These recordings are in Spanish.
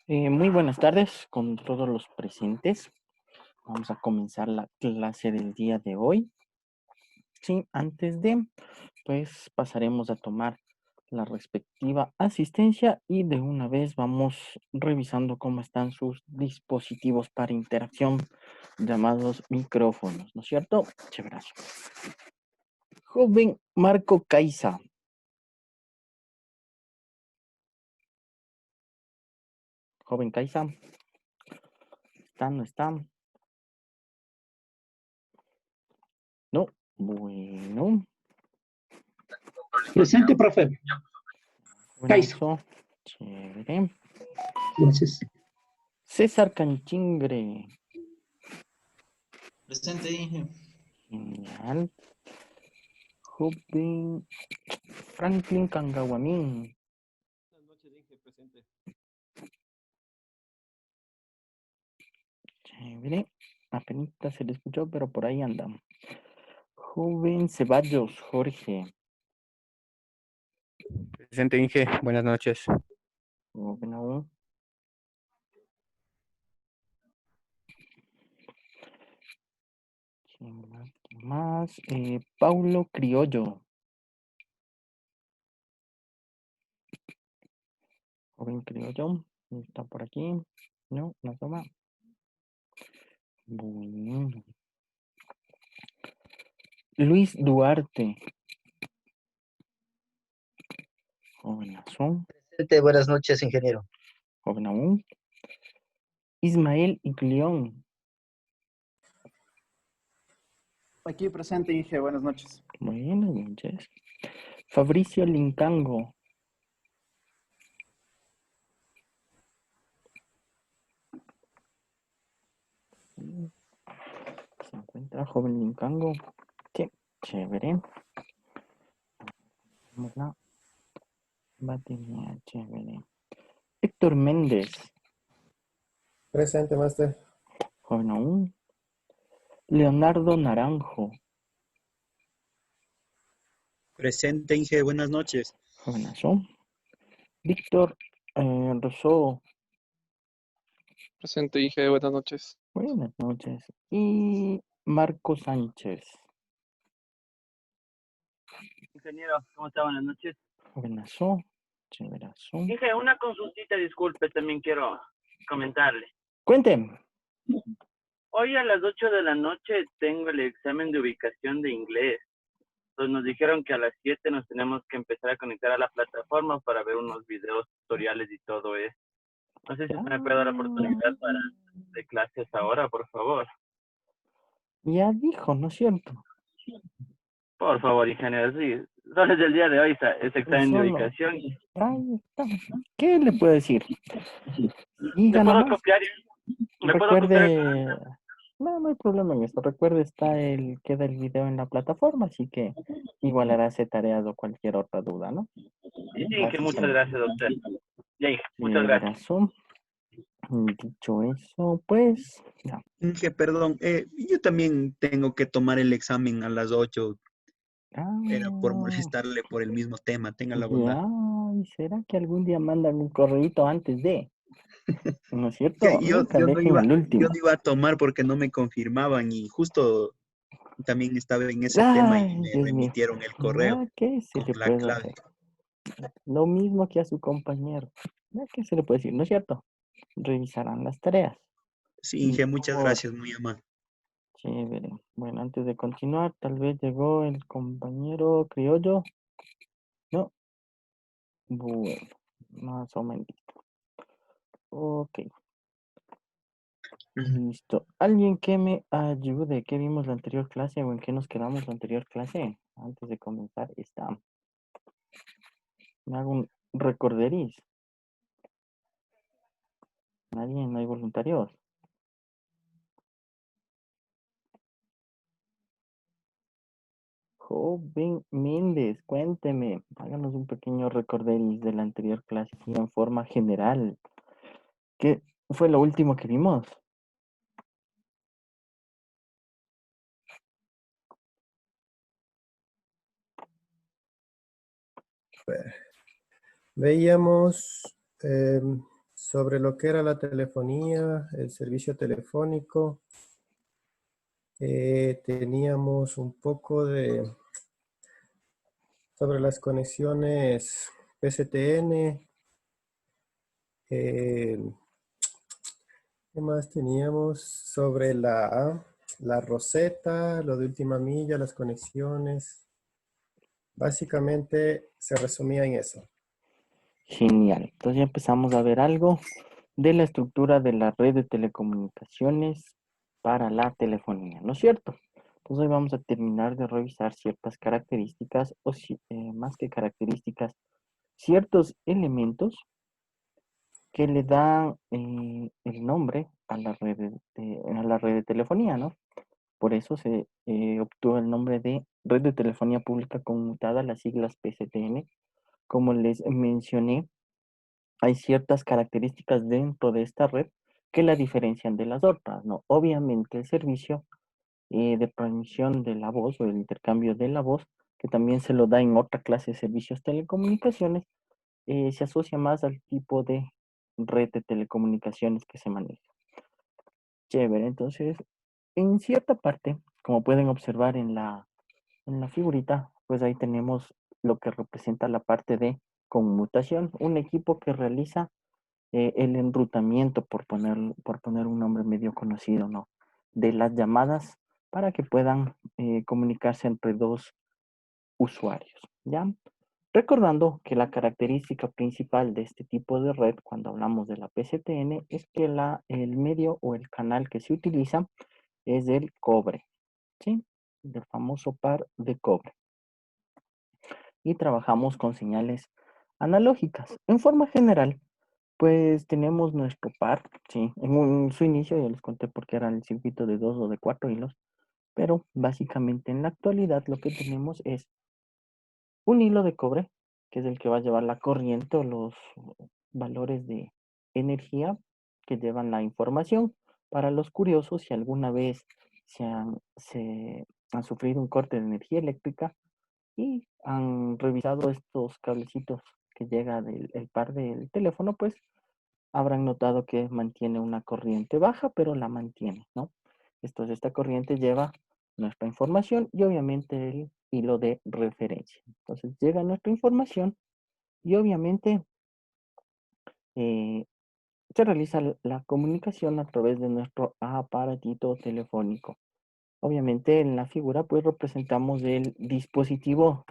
Muy buenas tardes con todos los presentes. Vamos a comenzar la clase del día de hoy. Sí, antes de, pues pasaremos a tomar la respectiva asistencia y de una vez vamos revisando cómo están sus dispositivos para interacción llamados micrófonos, ¿no es cierto? Chéverazo. Joven Marco Caiza. Joven Caiza. ¿Está? ¿No está? No. Bueno. Presente, profe. Caizo. Buenazo. Chévere. Gracias. César Canchingre. Presente, Inge. Genial. Joven Franklin Cangahuamín. Buenas noches, Inge, presente. Chévere. Apenas se le escuchó, pero por ahí anda. Joven Ceballos Jorge. Presente, Inge, buenas noches. Joven aún. ¿Quién más? Paulo Criollo. Joven Criollo. Está por aquí. No, no toma. Bueno. Luis Duarte. Joven Azul. Presente, buenas noches, ingeniero. Joven aún. Ismael Iglión. Aquí presente, Inge, buenas noches. Buenas noches. Fabricio Lincango. Se encuentra joven Lincango. Sí, chévere. Vamos la batería, chévere. Héctor Méndez. Presente, máster. Joven aún. Leonardo Naranjo. Presente, Inge, buenas noches. Jovenazo. Víctor Rousseau. Presente, Inge, buenas noches. Buenas noches. Y Marco Sánchez. Ingeniero, ¿cómo está? Buenas noches. Jovenazo. Chéverazo. Inge, una consultita, disculpe, también quiero comentarle. Cuenten. Hoy a las 8 de la noche tengo el examen de ubicación de inglés. Entonces nos dijeron que a las 7 nos tenemos que empezar a conectar a la plataforma para ver unos videos tutoriales y todo eso. No sé si usted me puede dar la oportunidad para de clases ahora, por favor. Ya dijo, ¿no es cierto? Por favor, ingeniero, sí. Solo es el día de hoy ese examen de Solo. ubicación. Ahí está. ¿Qué le puedo decir? Diga ¿Le puedo nomás. copiar? ¿Le puedo copiar? Recuerde, no hay problema en esto. Recuerde, queda el video en la plataforma, así que igual hará ese tareas o cualquier otra duda, ¿no? Sí, Inge, muchas gracias, doctor. Ya, Inge, muchas gracias. Brazo. Dicho eso, pues, ya. Inge, perdón, yo también tengo que tomar el examen a las 8. Era por Ah, molestarle por el mismo tema, tenga la bondad. ya. ¿Y será que algún día mandan un correíto antes de? ¿No es cierto? Que Nunca dejen al yo último. no iba a tomar porque no me confirmaban y justo también estaba en ese tema y Ay, me Dios mío. remitieron el correo Ya, ¿qué se con le la puede clave. hacer? Lo mismo que a su compañero. Ya, ¿qué se le puede decir? ¿No es cierto? Revisarán las tareas. Sí, Y Inge, muchas por gracias, muy amable. chévere. Bueno, antes de continuar, tal vez llegó el compañero criollo. No. Bueno, más o menos. Ok, listo. ¿Alguien que me ayude? ¿Qué vimos la anterior clase o en qué nos quedamos la anterior clase? Antes de comenzar esta. Me hago un recorderis. Nadie, no hay voluntarios. Joven Méndez, cuénteme, háganos un pequeño recorderis de la anterior clase así en forma general. ¿Qué fue lo último que vimos? Veíamos Sobre lo que era la telefonía, el servicio telefónico, teníamos un poco de sobre las conexiones PSTN. ¿Qué más teníamos? Sobre la Rosetta, lo de última milla, las conexiones. Básicamente se resumía en eso. Genial. Entonces ya empezamos a ver algo de la estructura de la red de telecomunicaciones para la telefonía, ¿no es cierto? Entonces hoy vamos a terminar de revisar ciertas características, o más que características, ciertos elementos que le dan el nombre a la red de telefonía, ¿no? Por eso se obtuvo el nombre de Red de Telefonía Pública Conmutada, las siglas PCTN. Como les mencioné, hay ciertas características dentro de esta red que la diferencian de las otras, ¿no? Obviamente el servicio de transmisión de la voz o el intercambio de la voz, que también se lo da en otra clase de servicios telecomunicaciones, se asocia más al tipo de red de telecomunicaciones que se maneja. Chévere, entonces, en cierta parte, como pueden observar en la figurita, pues ahí tenemos lo que representa la parte de conmutación, un equipo que realiza el enrutamiento, por poner un nombre medio conocido, ¿no? De las llamadas para que puedan comunicarse entre dos usuarios, ¿ya? Recordando que la característica principal de este tipo de red, cuando hablamos de la PCTN, es que el medio o el canal que se utiliza es el cobre, ¿sí? Del famoso par de cobre. Y trabajamos con señales analógicas. En forma general, pues tenemos nuestro par, ¿sí? En su inicio ya les conté por qué era el circuito de 2 o de 4 hilos, pero básicamente en la actualidad lo que tenemos es un hilo de cobre, que es el que va a llevar la corriente o los valores de energía que llevan la información. Para los curiosos, si alguna vez se han sufrido un corte de energía eléctrica y han revisado estos cablecitos que llega del el par del teléfono, pues habrán notado que mantiene una corriente baja, pero la mantiene, ¿no? Entonces, esta corriente lleva nuestra información y obviamente el hilo de referencia. Entonces, llega nuestra información y obviamente eh, se realiza la comunicación a través de nuestro aparatito telefónico. Obviamente en la figura pues representamos el dispositivo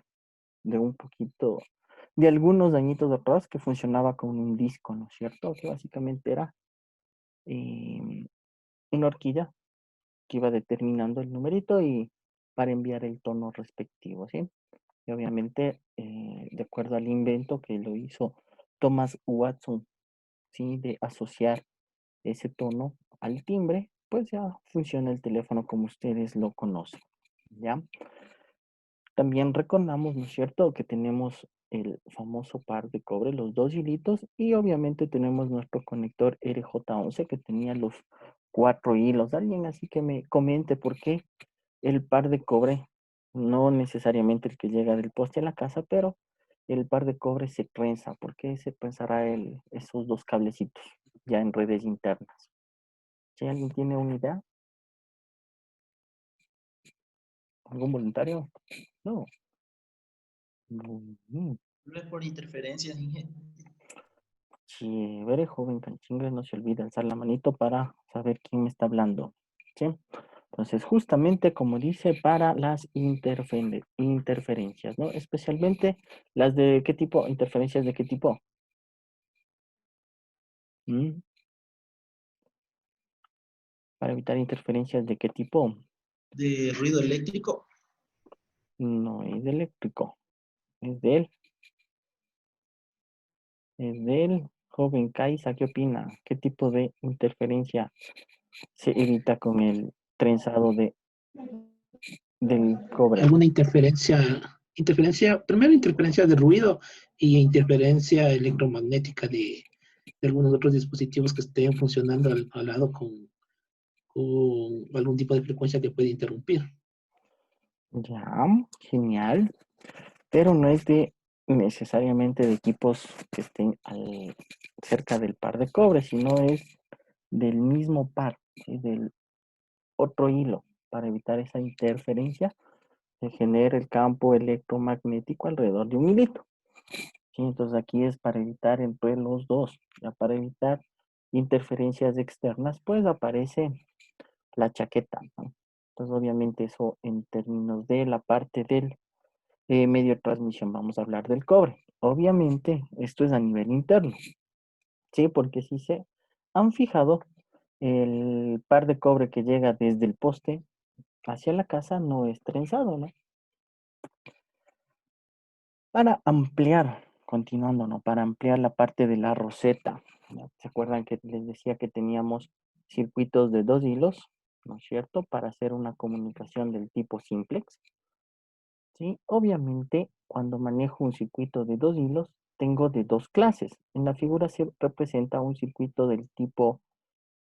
de un poquito, de algunos añitos atrás que funcionaba con un disco, ¿no es cierto? Que básicamente era una horquilla que iba determinando el numerito y para enviar el tono respectivo, ¿sí? Y obviamente, de acuerdo al invento que lo hizo Thomas Watson, ¿sí? De asociar ese tono al timbre, pues ya funciona el teléfono como ustedes lo conocen, ¿ya? También recordamos, ¿no es cierto?, que tenemos el famoso par de cobre, los dos hilitos, y obviamente tenemos nuestro conector RJ11 que tenía los 4 hilos. Alguien así que me comente por qué el par de cobre, no necesariamente el que llega del poste a la casa, pero el par de cobre se trenza. ¿Por qué se trenzará esos dos cablecitos ya en redes internas? Si alguien tiene una idea, ¿algún voluntario? No. Mm. No es por interferencias, Inge. Chévere, joven canchingue, no se olvide alzar la manito para saber quién me está hablando. ¿Sí? Entonces, justamente como dice, para las interferencias, ¿no? Especialmente las de qué tipo, interferencias de qué tipo. ¿Mm? Para evitar interferencias de qué tipo. De ruido eléctrico. No es de eléctrico, es del joven Kaisa. ¿Qué opina? ¿Qué tipo de interferencia se evita con el trenzado del cobre? Alguna primero interferencia de ruido y interferencia electromagnética de algunos otros dispositivos que estén funcionando al lado con algún tipo de frecuencia que puede interrumpir. Ya, genial. Pero no es de necesariamente de equipos que estén cerca del par de cobre, sino es del mismo par, ¿sí? Del otro hilo, para evitar esa interferencia que genera el campo electromagnético alrededor de un hilito. ¿Sí? Entonces aquí es para evitar entre los dos, ya para evitar interferencias externas, pues aparece la chaqueta, ¿no? Entonces obviamente eso en términos de la parte del medio de transmisión, vamos a hablar del cobre. Obviamente esto es a nivel interno, ¿sí? Porque si se han fijado, el par de cobre que llega desde el poste hacia la casa no es trenzado, ¿no? Para ampliar, continuando, ¿no? Para ampliar la parte de la roseta, ¿no? ¿Se acuerdan que les decía que teníamos circuitos de 2 hilos, ¿no es cierto? Para hacer una comunicación del tipo simplex, ¿sí? Obviamente, cuando manejo un circuito de 2 hilos, tengo de 2 clases. En la figura se representa un circuito del tipo,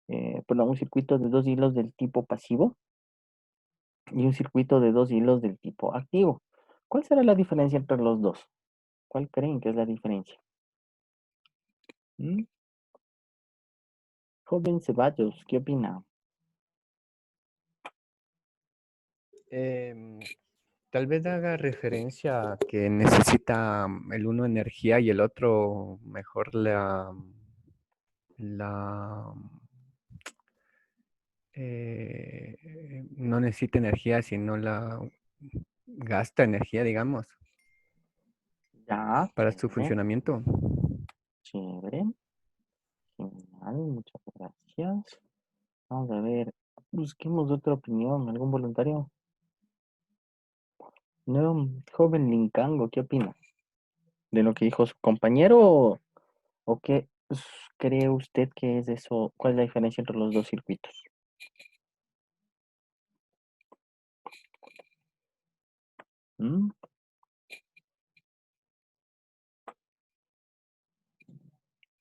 perdón, un circuito de 2 hilos del tipo pasivo y un circuito de 2 hilos del tipo activo. ¿Cuál será la diferencia entre los dos? ¿Cuál creen que es la diferencia? ¿Mm? Joven Ceballos, ¿qué opina? Tal vez haga referencia a que necesita el uno energía y el otro mejor la no necesita energía, sino la gasta energía, digamos, Ya, para su chévere, funcionamiento. chévere, genial, muchas gracias. Vamos a ver, busquemos otra opinión, ¿algún voluntario? No, joven Lincango, ¿qué opina? ¿De lo que dijo su compañero o qué cree usted que es eso? ¿Cuál es la diferencia entre los dos circuitos? ¿Mm?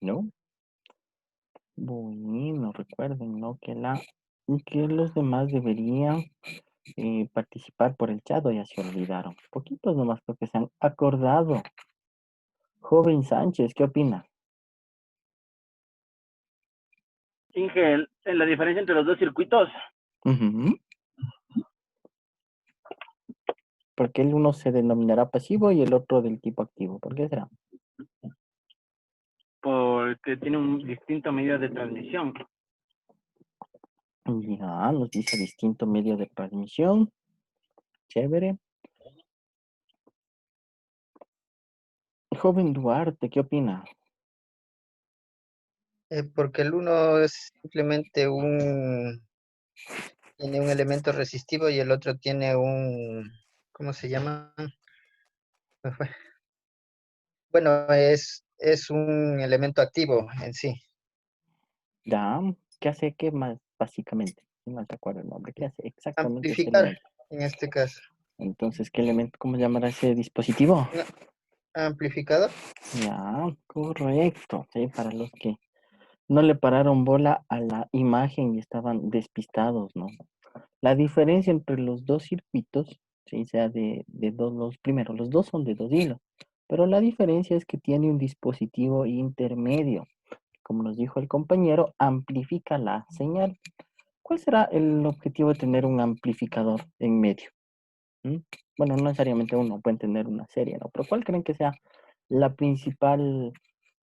¿No? Bueno, recuerden, ¿no? Que los demás deberían participar por el chat, o ya se olvidaron. Poquitos nomás porque se han acordado. Joven Sánchez, ¿qué opina? Inge, en la diferencia entre los dos circuitos, Ujú. Porque el uno se denominará pasivo y el otro del tipo activo. ¿Por qué será? porque tiene un distinto medio de transmisión. Ya, nos dice distinto medio de transmisión. Chévere. Joven Duarte, ¿qué opina? Porque el uno es simplemente tiene un elemento resistivo y el otro tiene ¿cómo se llama? Me fue. Bueno, es un elemento activo en sí. Ya, ¿qué hace qué más básicamente? No te acuerdo el nombre. ¿Qué hace exactamente ese Amplificar, elemento? en este caso. Entonces, ¿qué elemento, cómo llamará ese dispositivo? Un amplificador. Ya, correcto. Sí, para los que no le pararon bola a la imagen y estaban despistados, ¿no? La diferencia entre los dos circuitos, sí, sea de dos, los dos son de 2 hilos, pero la diferencia es que tiene un dispositivo intermedio. Como nos dijo el compañero, amplifica la señal. ¿Cuál será el objetivo de tener un amplificador en medio? ¿Mm? Bueno, no necesariamente uno, pueden tener una serie, ¿no? Pero ¿cuál creen que sea la principal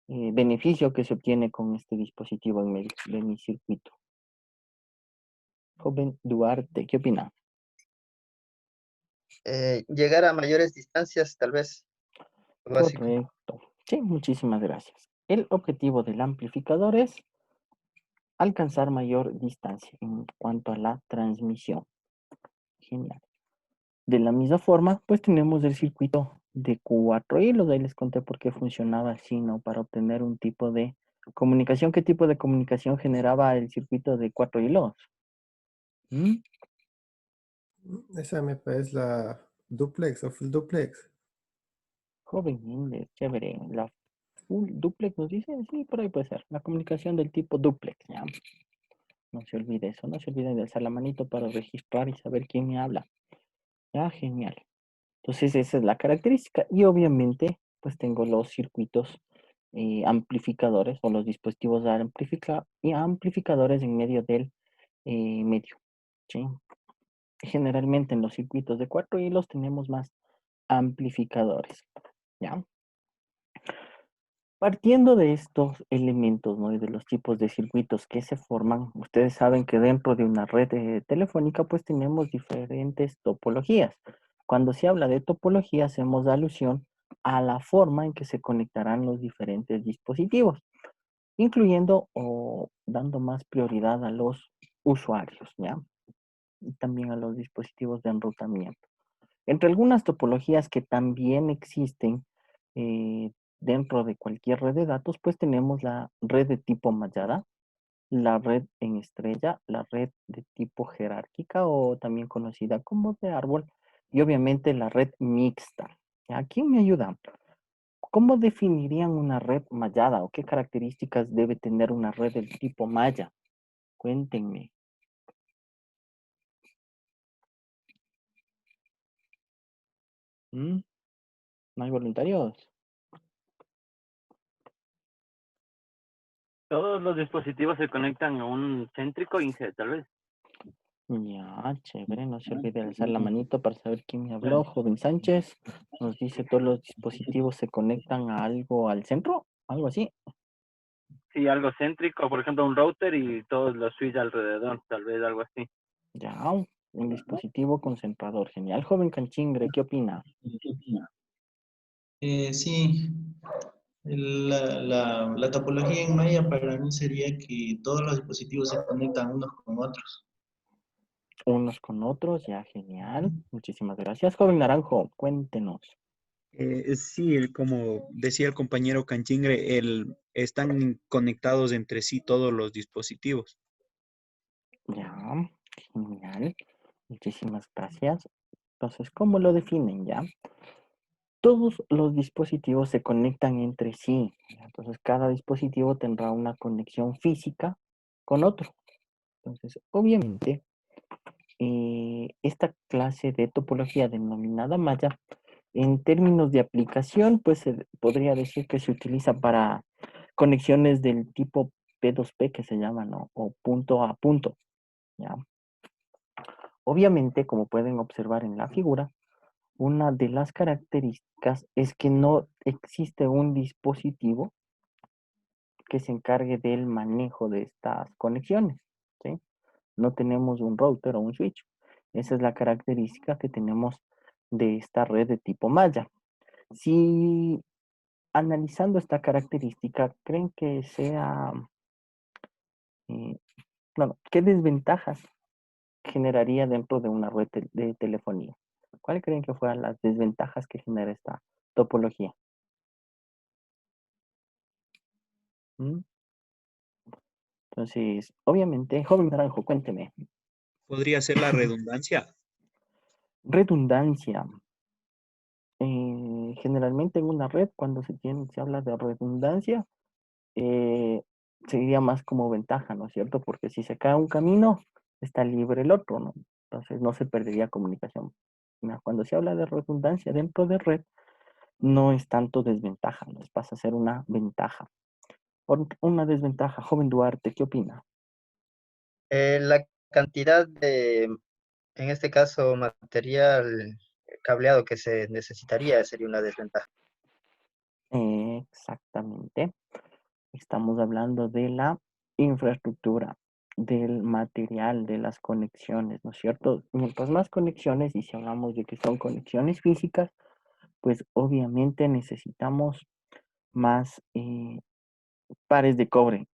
beneficio que se obtiene con este dispositivo en medio de mi circuito? Joven Duarte, ¿qué opina? Llegar a mayores distancias, tal vez. Lo básico. Correcto. Sí, muchísimas gracias. El objetivo del amplificador es alcanzar mayor distancia en cuanto a la transmisión. Genial. De la misma forma, pues tenemos el circuito de 4 hilos. Ahí les conté por qué funcionaba así, ¿no? Para obtener un tipo de comunicación. ¿Qué tipo de comunicación generaba el circuito de 4 hilos? ¿Mm? Esa me parece la duplex o full duplex. Joven, chévere. La full duplex nos dice, sí, por ahí puede ser. La comunicación del tipo duplex, ¿ya? No se olvide eso, no se olviden de alzar la manito para registrar y saber quién me habla. Ya, genial. Entonces esa es la característica. Y obviamente pues tengo los circuitos amplificadores o los dispositivos amplificadores en medio del medio. ¿Sí? Generalmente en los circuitos de 4 hilos tenemos más amplificadores. ¿Ya? Partiendo de estos elementos, ¿no? Y de los tipos de circuitos que se forman, ustedes saben que dentro de una red telefónica pues tenemos diferentes topologías. Cuando se habla de topología hacemos alusión a la forma en que se conectarán los diferentes dispositivos, incluyendo o dando más prioridad a los usuarios, ¿ya? Y también a los dispositivos de enrutamiento. Entre algunas topologías que también existen dentro de cualquier red de datos, pues tenemos la red de tipo mallada, la red en estrella, la red de tipo jerárquica o también conocida como de árbol y obviamente la red mixta. ¿A quién me ayuda? ¿Cómo definirían una red mallada o qué características debe tener una red del tipo malla? Cuéntenme. ¿Mm? ¿No hay voluntarios? Todos los dispositivos se conectan a un céntrico, Inge, tal vez. Ya, chévere, no se olvide de alzar la manito para saber quién me habló. Joven Sánchez nos dice todos los dispositivos se conectan a algo al centro, algo así. Sí, algo céntrico, por ejemplo, un router y todos los switches alrededor, tal vez algo así. Ya, un dispositivo concentrador. Genial, joven Canchingre, ¿qué opina? Sí, la topología en Maya para mí sería que todos los dispositivos se conectan unos con otros. Unos con otros, ya, genial. Muchísimas gracias, joven Naranjo, cuéntenos. Sí, como decía el compañero Canchingre, están conectados entre sí todos los dispositivos. Ya, genial. Muchísimas gracias. Entonces, ¿cómo lo definen ya? Todos los dispositivos se conectan entre sí. Entonces, cada dispositivo tendrá una conexión física con otro. Entonces, obviamente, esta clase de topología denominada malla, en términos de aplicación, pues se podría decir que se utiliza para conexiones del tipo P2P que se llaman, ¿no? O punto a punto, ¿ya? Obviamente, como pueden observar en la figura, una de las características es que no existe un dispositivo que se encargue del manejo de estas conexiones, ¿sí? No tenemos un router o un switch. Esa es la característica que tenemos de esta red de tipo malla. Si analizando esta característica, ¿creen que sea, eh, bueno, qué desventajas generaría dentro de una red de telefonía? ¿Cuáles creen que fueran las desventajas que genera esta topología? ¿Mm? Entonces, obviamente, joven Naranjo, cuénteme. ¿Podría ser la redundancia? Redundancia. Generalmente en una red, cuando se habla de redundancia, sería más como ventaja, ¿no es cierto? Porque si se cae un camino, está libre el otro, ¿no? Entonces no se perdería comunicación. Mira, cuando se habla de redundancia dentro de red, no es tanto desventaja, nos pasa a ser una ventaja. Por una desventaja, joven Duarte, ¿qué opina? La cantidad de, en este caso, material cableado que se necesitaría sería una desventaja. Exactamente. Estamos hablando de la infraestructura, del material, de las conexiones, ¿no es cierto? Mientras más conexiones, y si hablamos de que son conexiones físicas, pues obviamente necesitamos más pares de cobre,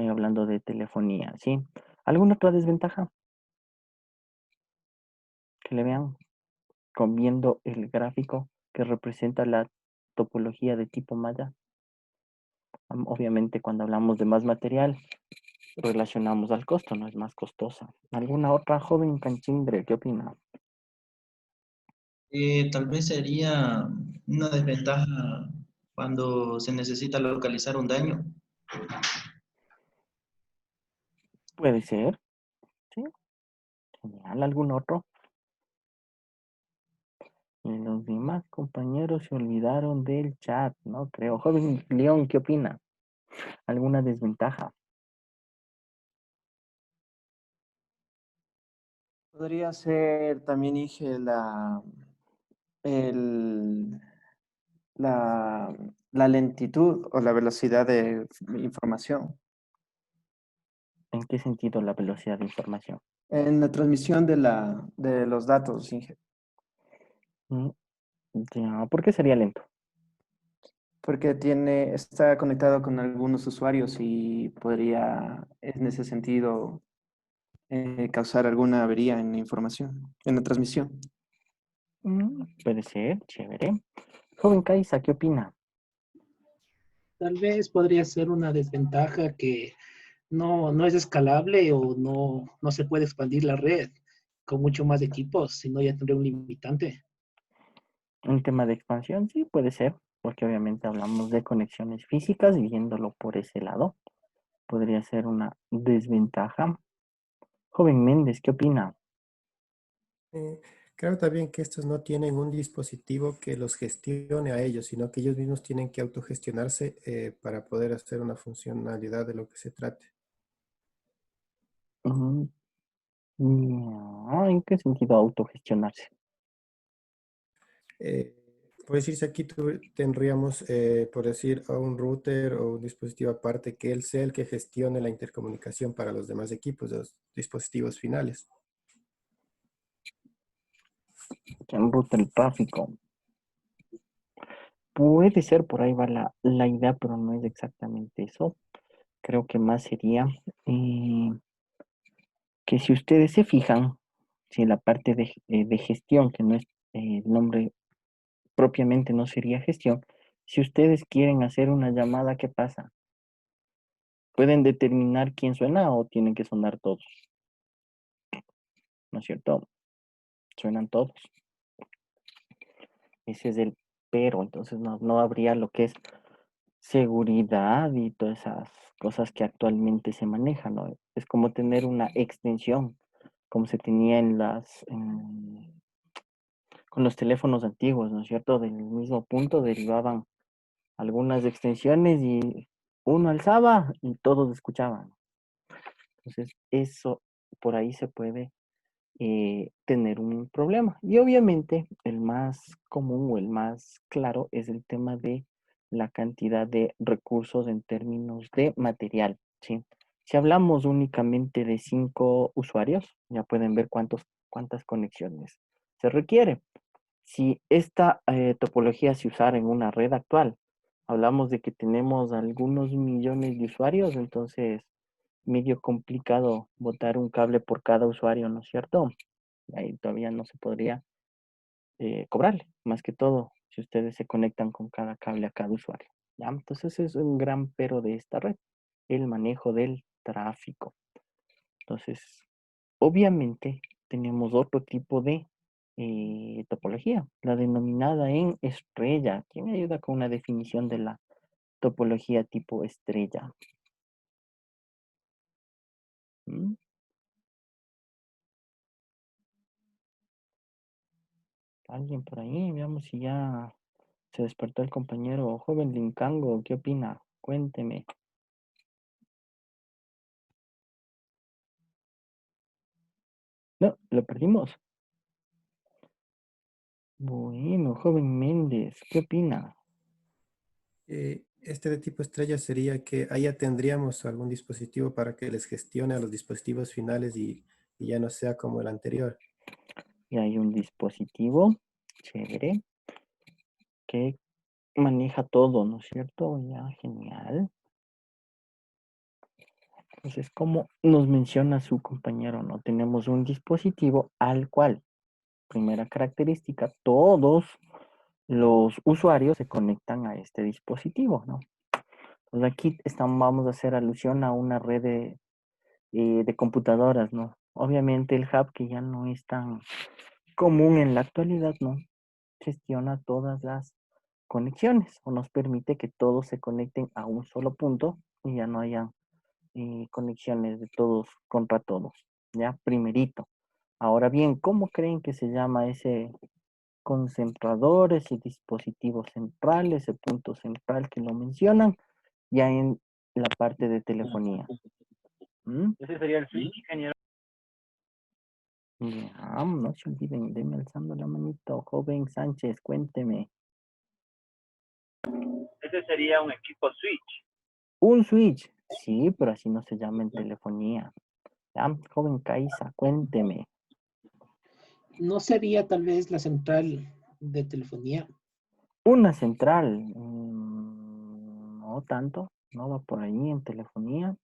hablando de telefonía, ¿sí? ¿Alguna otra desventaja que le vean viendo el gráfico que representa la topología de tipo malla? Obviamente cuando hablamos de más material, relacionamos al costo, no es más costosa. ¿Alguna otra joven canchindre? ¿Qué opina? Tal vez sería una desventaja cuando se necesita localizar un daño. Puede ser, ¿sí? Genial. ¿Algún otro? Y los demás compañeros se olvidaron del chat, ¿no? Creo. Joven León, ¿qué opina? ¿Alguna desventaja? Podría ser también, dije, el, la lentitud o la velocidad de información ¿En qué sentido la velocidad de información? en la transmisión de los datos, Inge, Mm, ya, ¿por qué sería lento? porque está conectado con algunos usuarios y podría, en ese sentido, causar alguna avería en la información, en la transmisión. Puede ser, chévere. Joven Kaisa, ¿qué opina? Tal vez podría ser una desventaja que no es escalable o no se puede expandir la red con mucho más equipos, sino ya tendría un limitante. Un tema de expansión, sí, puede ser, porque obviamente hablamos de conexiones físicas y viéndolo por ese lado, podría ser una desventaja. Joven Méndez, ¿qué opina? Eh, Creo también que estos no tienen un dispositivo que los gestione a ellos, sino que ellos mismos tienen que autogestionarse para poder hacer una funcionalidad de lo que se trate. Mm, ya, ¿en qué sentido autogestionarse? Eh, Puede decirse aquí tendríamos, por decir, a un router o un dispositivo aparte que él sea el que gestione la intercomunicación para los demás equipos, los dispositivos finales. Que enruta el tráfico. Puede ser, por ahí va la idea, pero no es exactamente eso. Creo que más sería eh, que si ustedes se fijan, si la parte de gestión, que no es el nombre propiamente no sería gestión, si ustedes quieren hacer una llamada, ¿qué pasa? Pueden determinar quién suena o tienen que sonar todos, ¿no es cierto? Suenan todos. Ese es el pero, entonces no habría lo que es seguridad y todas esas cosas que actualmente se manejan, ¿no? Es como tener una extensión, como se tenía con los teléfonos antiguos, ¿no es cierto? Del mismo punto derivaban algunas extensiones y uno alzaba y todos escuchaban. Entonces, eso por ahí se puede tener un problema. Y obviamente el más común o el más claro es el tema de la cantidad de recursos en términos de material, ¿sí? Si hablamos únicamente de 5 usuarios, ya pueden ver cuántas conexiones se requiere. Si esta topología se usara en una red actual, hablamos de que tenemos algunos millones de usuarios, entonces medio complicado botar un cable por cada usuario, ¿no es cierto? Ahí todavía no se podría cobrarle, más que todo si ustedes se conectan con cada cable a cada usuario. ¿Ya? Entonces es un gran pero de esta red, el manejo del tráfico. Entonces, obviamente tenemos otro tipo de topología, la denominada en estrella. ¿Quién me ayuda con una definición de la topología tipo estrella? ¿Mm? ¿Alguien por ahí? Veamos si ya se despertó el compañero joven Lincango. ¿Qué opina? Cuénteme. No, lo perdimos. Bueno, joven Méndez, ¿qué opina? Este de tipo estrella sería que allá tendríamos algún dispositivo para que les gestione a los dispositivos finales y ya no sea como el anterior. Y hay un dispositivo chévere que maneja todo, ¿no es cierto? Ya, genial. Entonces, como nos menciona su compañero, ¿no? Tenemos un dispositivo al cual, primera característica, todos los usuarios se conectan a este dispositivo, ¿no? Entonces aquí vamos a hacer alusión a una red de computadoras, ¿no? Obviamente el hub, que ya no es tan común en la actualidad, ¿no? Gestiona todas las conexiones o nos permite que todos se conecten a un solo punto y ya no haya conexiones de todos contra todos, ¿ya? Primerito. Ahora bien, ¿cómo creen que se llama concentradores y dispositivos centrales, el punto central que lo mencionan, ya en la parte de telefonía. ¿Mm? Ese sería el switch, ingeniero. Ya, no se olviden, denme alzando la manito. Joven Sánchez, cuénteme. Ese sería un equipo switch. Un switch. Sí, pero así no se llama en telefonía. Ya, joven Caiza, cuénteme. ¿No sería tal vez la central de telefonía? Una central. No tanto, no va por ahí en telefonía.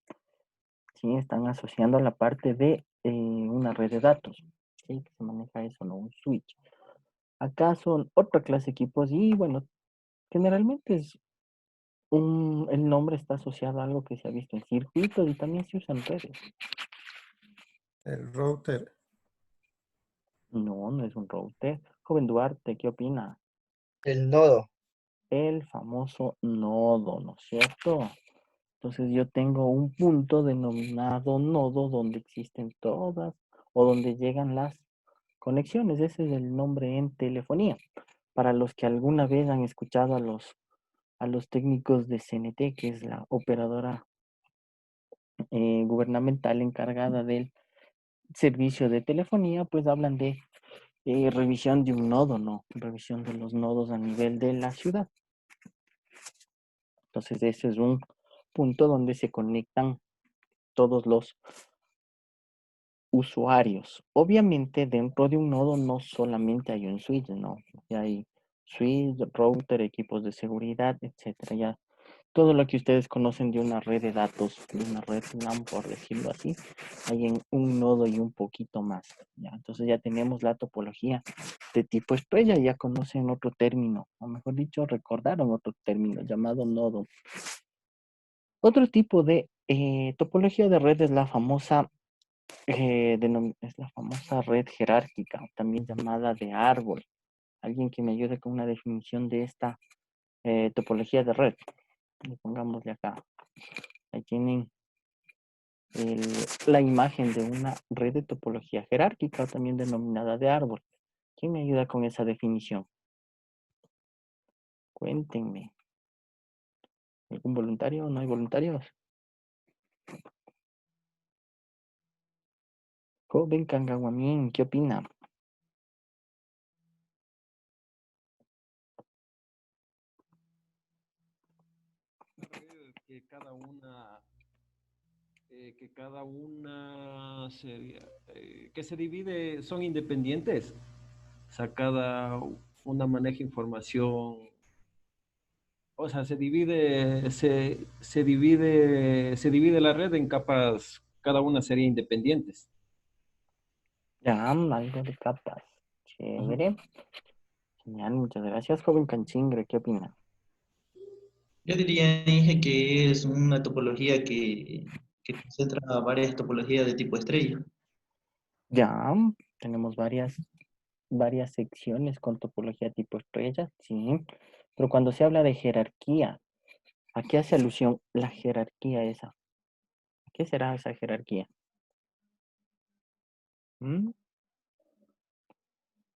Sí, están asociando la parte de una red de datos. Sí, que se maneja eso, no un switch. Acá son otra clase de equipos y bueno, generalmente el nombre está asociado a algo que se ha visto en circuitos y también se usa en redes. El router. No, no es un router. Joven Duarte, ¿qué opina? El nodo. El famoso nodo, ¿no es cierto? Entonces yo tengo un punto denominado nodo donde existen todas o donde llegan las conexiones. Ese es el nombre en telefonía. Para los que alguna vez han escuchado a los técnicos de CNT, que es la operadora gubernamental encargada del servicio de telefonía, pues hablan de revisión de un nodo, ¿no? Revisión de los nodos a nivel de la ciudad. Entonces ese es un punto donde se conectan todos los usuarios. Obviamente dentro de un nodo no solamente hay un switch, ¿no? Ya hay switch, router, equipos de seguridad, etcétera. Ya todo lo que ustedes conocen de una red de datos, de una red LAN, por decirlo así, hay en un nodo y un poquito más. ¿Ya? Entonces ya tenemos la topología de tipo estrella, ya conocen otro término, o mejor dicho, recordaron otro término llamado nodo. Otro tipo de topología de red es la famosa red jerárquica, también llamada de árbol. Alguien que me ayude con una definición de esta topología de red. Pongámosle acá. Ahí tienen la imagen de una red de topología jerárquica, o también denominada de árbol. ¿Quién me ayuda con esa definición? Cuéntenme. ¿Algún voluntario o no hay voluntarios? Joven Kangawamin, ¿qué opina? Que cada una sería, que se divide, son independientes. O sea, cada una maneja información. O sea, se divide la red en capas, cada una sería independientes. Ya, algo de capas. Chévere. Genial, muchas gracias, joven Canchingre, ¿qué opina? Yo diría, Inge, que es una topología que concentra varias topologías de tipo estrella. Ya, tenemos varias secciones con topología tipo estrella, sí. Pero cuando se habla de jerarquía, ¿a qué hace alusión la jerarquía esa? ¿Qué será esa jerarquía? ¿Mm?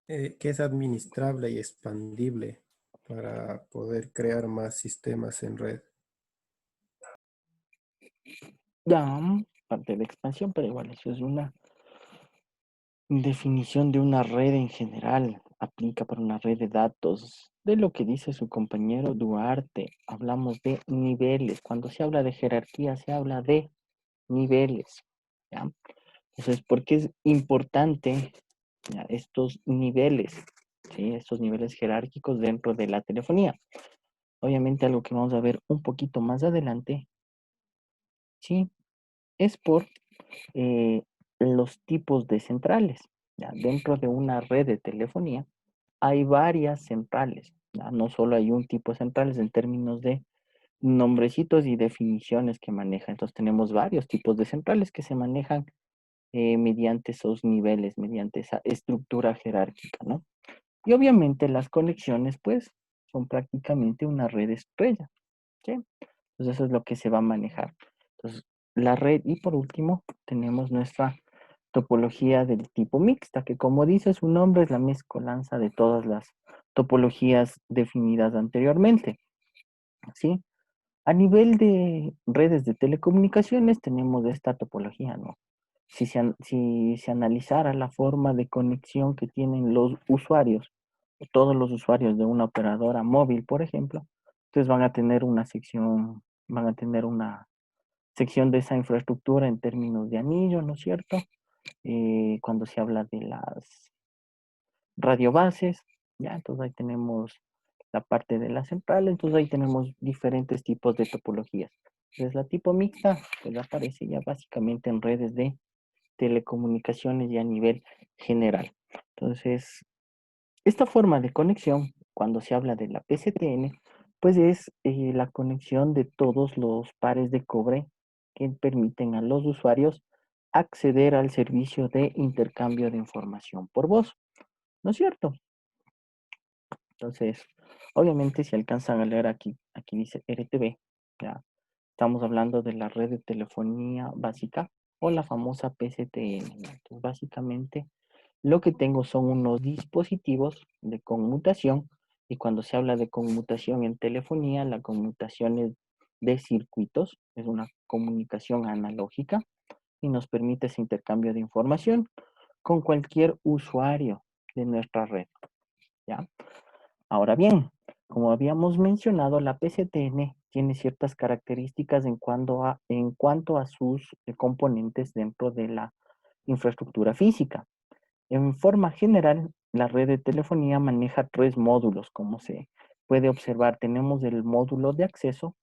Que es administrable y expandible para poder crear más sistemas en red. Ya, parte de expansión, pero igual eso es una definición de una red en general. Aplica para una red de datos. De lo que dice su compañero Duarte, hablamos de niveles. Cuando se habla de jerarquía, se habla de niveles. ¿Ya? Entonces, ¿por qué es importante ya, estos niveles? ¿Sí? Estos niveles jerárquicos dentro de la telefonía. Obviamente algo que vamos a ver un poquito más adelante, ¿sí? Es por los tipos de centrales. ¿Ya? Dentro de una red de telefonía hay varias centrales. ¿Ya? No solo hay un tipo de centrales en términos de nombrecitos y definiciones que maneja. Entonces tenemos varios tipos de centrales que se manejan mediante esos niveles, mediante esa estructura jerárquica, ¿no? Y obviamente las conexiones, pues, son prácticamente una red estrella, ¿sí? Entonces eso es lo que se va a manejar. Entonces, la red, y por último, tenemos nuestra topología del tipo mixta, que como dice su nombre es la mezcolanza de todas las topologías definidas anteriormente, ¿sí? A nivel de redes de telecomunicaciones tenemos esta topología, ¿no? Si se analizara la forma de conexión que tienen los usuarios, todos los usuarios de una operadora móvil, por ejemplo, entonces van a tener una sección de esa infraestructura en términos de anillo, ¿no es cierto? Cuando se habla de las radiobases, ya, entonces ahí tenemos la parte de la central, entonces ahí tenemos diferentes tipos de topologías. Entonces la tipo mixta, pues aparece ya básicamente en redes de telecomunicaciones y a nivel general. Entonces, esta forma de conexión, cuando se habla de la PCTN, pues es la conexión de todos los pares de cobre que permiten a los usuarios acceder al servicio de intercambio de información por voz, ¿no es cierto? Entonces, obviamente si alcanzan a leer aquí dice RTB, ya estamos hablando de la red de telefonía básica o la famosa PCTN. Entonces, básicamente lo que tengo son unos dispositivos de conmutación y cuando se habla de conmutación en telefonía, la conmutación es de circuitos, es una comunicación analógica y nos permite ese intercambio de información con cualquier usuario de nuestra red, ¿ya? Ahora bien, como habíamos mencionado, la PCTN tiene ciertas características en cuanto a sus componentes dentro de la infraestructura física. En forma general, la red de telefonía maneja tres módulos, como se puede observar. Tenemos el módulo de acceso,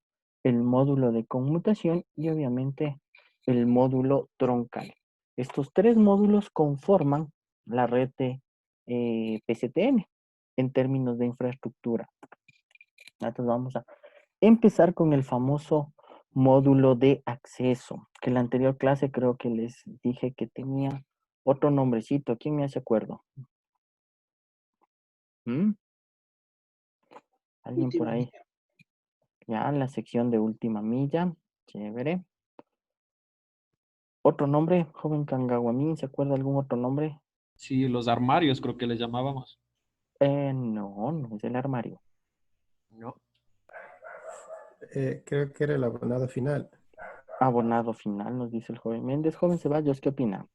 el módulo de conmutación y obviamente el módulo troncal. Estos tres módulos conforman la red de PCTN en términos de infraestructura. Entonces vamos a empezar con el famoso módulo de acceso, que en la anterior clase creo que les dije que tenía otro nombrecito. ¿Quién me hace acuerdo? ¿Mm? ¿Alguien por Última ahí? milla. Ya, la sección de última milla. Chévere. ¿Otro nombre? Joven Kangawamin, ¿se acuerda algún otro nombre? Sí, los armarios creo que les llamábamos. No, no es el armario. No. Creo que era el abonado final. Abonado final, nos dice el joven Méndez. Joven Ceballos, ¿qué opina?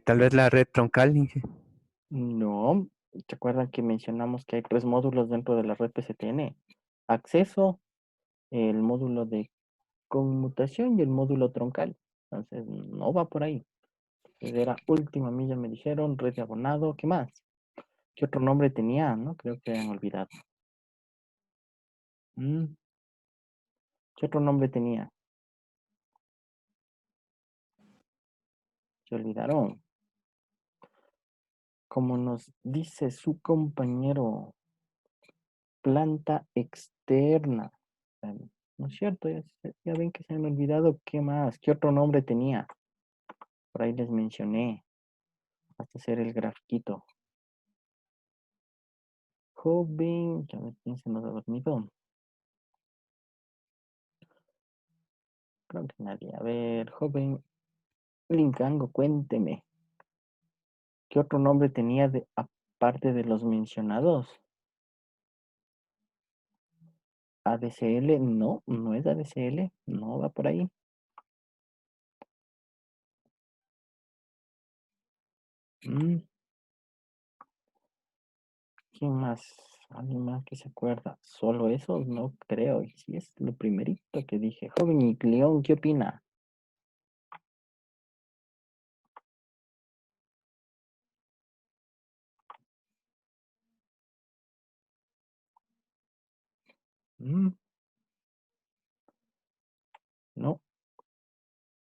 Tal vez la red troncal, Inge. No, ¿se acuerdan que mencionamos que hay tres módulos dentro de la red PCTN? Acceso, el módulo de conmutación y el módulo troncal. Entonces, no va por ahí. Entonces, era última milla, me dijeron, red de abonado, ¿qué más? ¿Qué otro nombre tenía? No, creo que han olvidado. Mm, ¿Qué otro nombre tenía? Se olvidaron. Como nos dice su compañero, planta externa. ¿No es cierto? Ya ven que se me ha olvidado. ¿Qué más? ¿Qué otro nombre tenía? Por ahí les mencioné. Hasta hacer el grafiquito. Joven, ya ver quién se nos ha dormido. Creo que nadie. A ver, joven Linkango, cuénteme. ¿Qué otro nombre tenía aparte de los mencionados? ADCL, no, no es ADCL, no va por ahí. Mm, ¿Quién más? ¿Alguien más que se acuerda? ¿Solo eso? No creo. Y si es lo primerito que dije. Joven y León, ¿qué opina? Mm, No,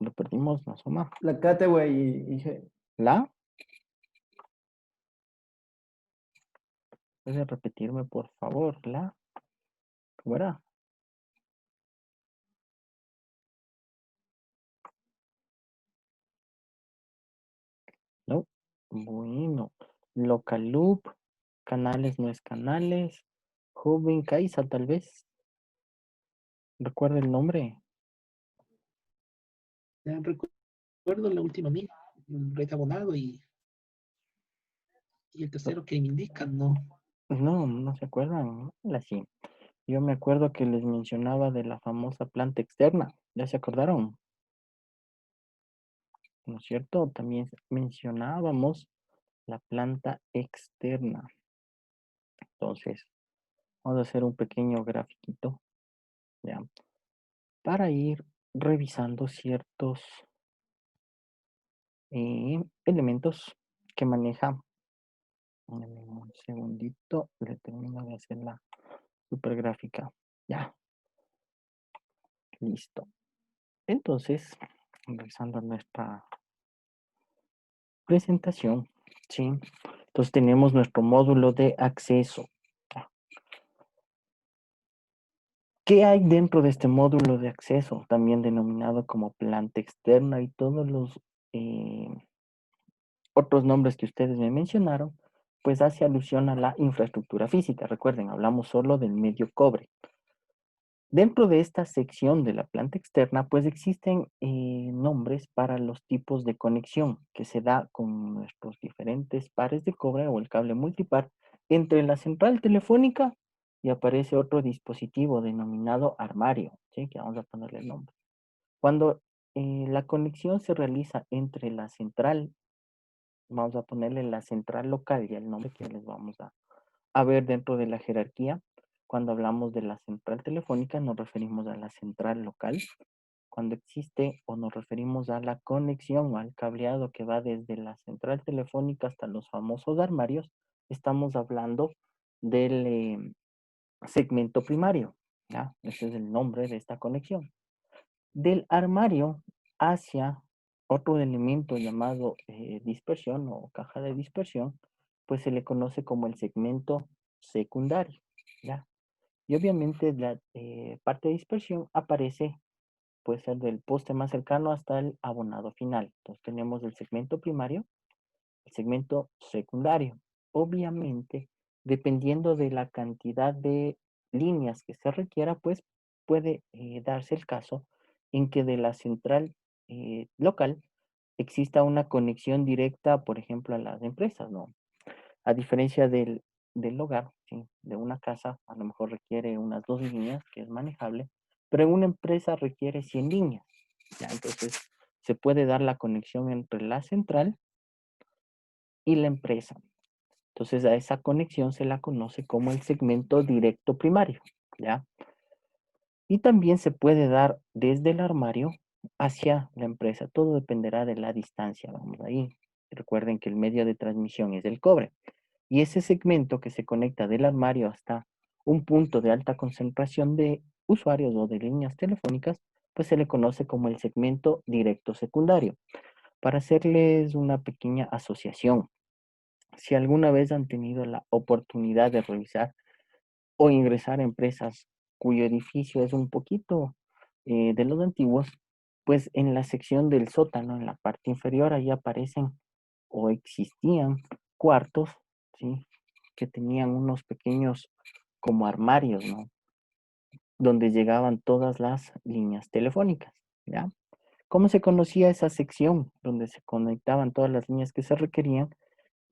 lo perdimos, no asoma. La Cataway, Inge. ¿La? ¿Puede repetirme, por favor? ¿La? ¿Cómo era? No. Bueno. Local loop. Canales no es canales. Joven Kaisa, tal vez. ¿Recuerda el nombre? Ya recuerdo la última mía, red abonado y el tercero que me indican, ¿no? No, no se acuerdan. Sí. Yo me acuerdo que les mencionaba de la famosa planta externa. ¿Ya se acordaron? ¿No es cierto? También mencionábamos la planta externa. Entonces, vamos a hacer un pequeño grafiquito, ¿ya? Para ir revisando ciertos elementos que maneja. Dame un segundito, le termino de hacer la super gráfica. Ya, listo. Entonces, regresando a nuestra presentación, ¿sí? Entonces tenemos nuestro módulo de acceso. ¿Qué hay dentro de este módulo de acceso? También denominado como planta externa y todos los otros nombres que ustedes me mencionaron, pues hace alusión a la infraestructura física. Recuerden, hablamos solo del medio cobre. Dentro de esta sección de la planta externa, pues existen nombres para los tipos de conexión que se da con nuestros diferentes pares de cobre o el cable multipar entre la central telefónica y aparece otro dispositivo denominado armario, ¿sí? Que vamos a ponerle el nombre. Cuando la conexión se realiza entre la central, vamos a ponerle la central local y el nombre que les vamos a ver dentro de la jerarquía. Cuando hablamos de la central telefónica nos referimos a la central local. Cuando existe o nos referimos a la conexión o al cableado que va desde la central telefónica hasta los famosos armarios, estamos hablando del segmento primario, ¿ya? Ese es el nombre de esta conexión. Del armario hacia otro elemento llamado dispersión o caja de dispersión, pues se le conoce como el segmento secundario, ¿ya? Y obviamente la parte de dispersión aparece, puede ser del poste más cercano hasta el abonado final. Entonces tenemos el segmento primario, el segmento secundario. Obviamente, dependiendo de la cantidad de líneas que se requiera, pues puede darse el caso en que de la central local exista una conexión directa, por ejemplo, a las empresas, ¿no? A diferencia del hogar, ¿sí? De una casa, a lo mejor requiere unas 2 líneas, que es manejable, pero en una empresa requiere 100 líneas, ¿ya? Entonces, se puede dar la conexión entre la central y la empresa. Entonces, a esa conexión se la conoce como el segmento directo primario, ¿ya? Y también se puede dar desde el armario hacia la empresa. Todo dependerá de la distancia, vamos ahí. Recuerden que el medio de transmisión es el cobre. Y ese segmento que se conecta del armario hasta un punto de alta concentración de usuarios o de líneas telefónicas, pues se le conoce como el segmento directo secundario. Para hacerles una pequeña asociación, si alguna vez han tenido la oportunidad de revisar o ingresar a empresas cuyo edificio es un poquito de los antiguos, pues en la sección del sótano, en la parte inferior, ahí aparecen o existían cuartos, ¿sí? Que tenían unos pequeños como armarios, ¿no? Donde llegaban todas las líneas telefónicas, ¿ya? ¿Cómo se conocía esa sección donde se conectaban todas las líneas que se requerían?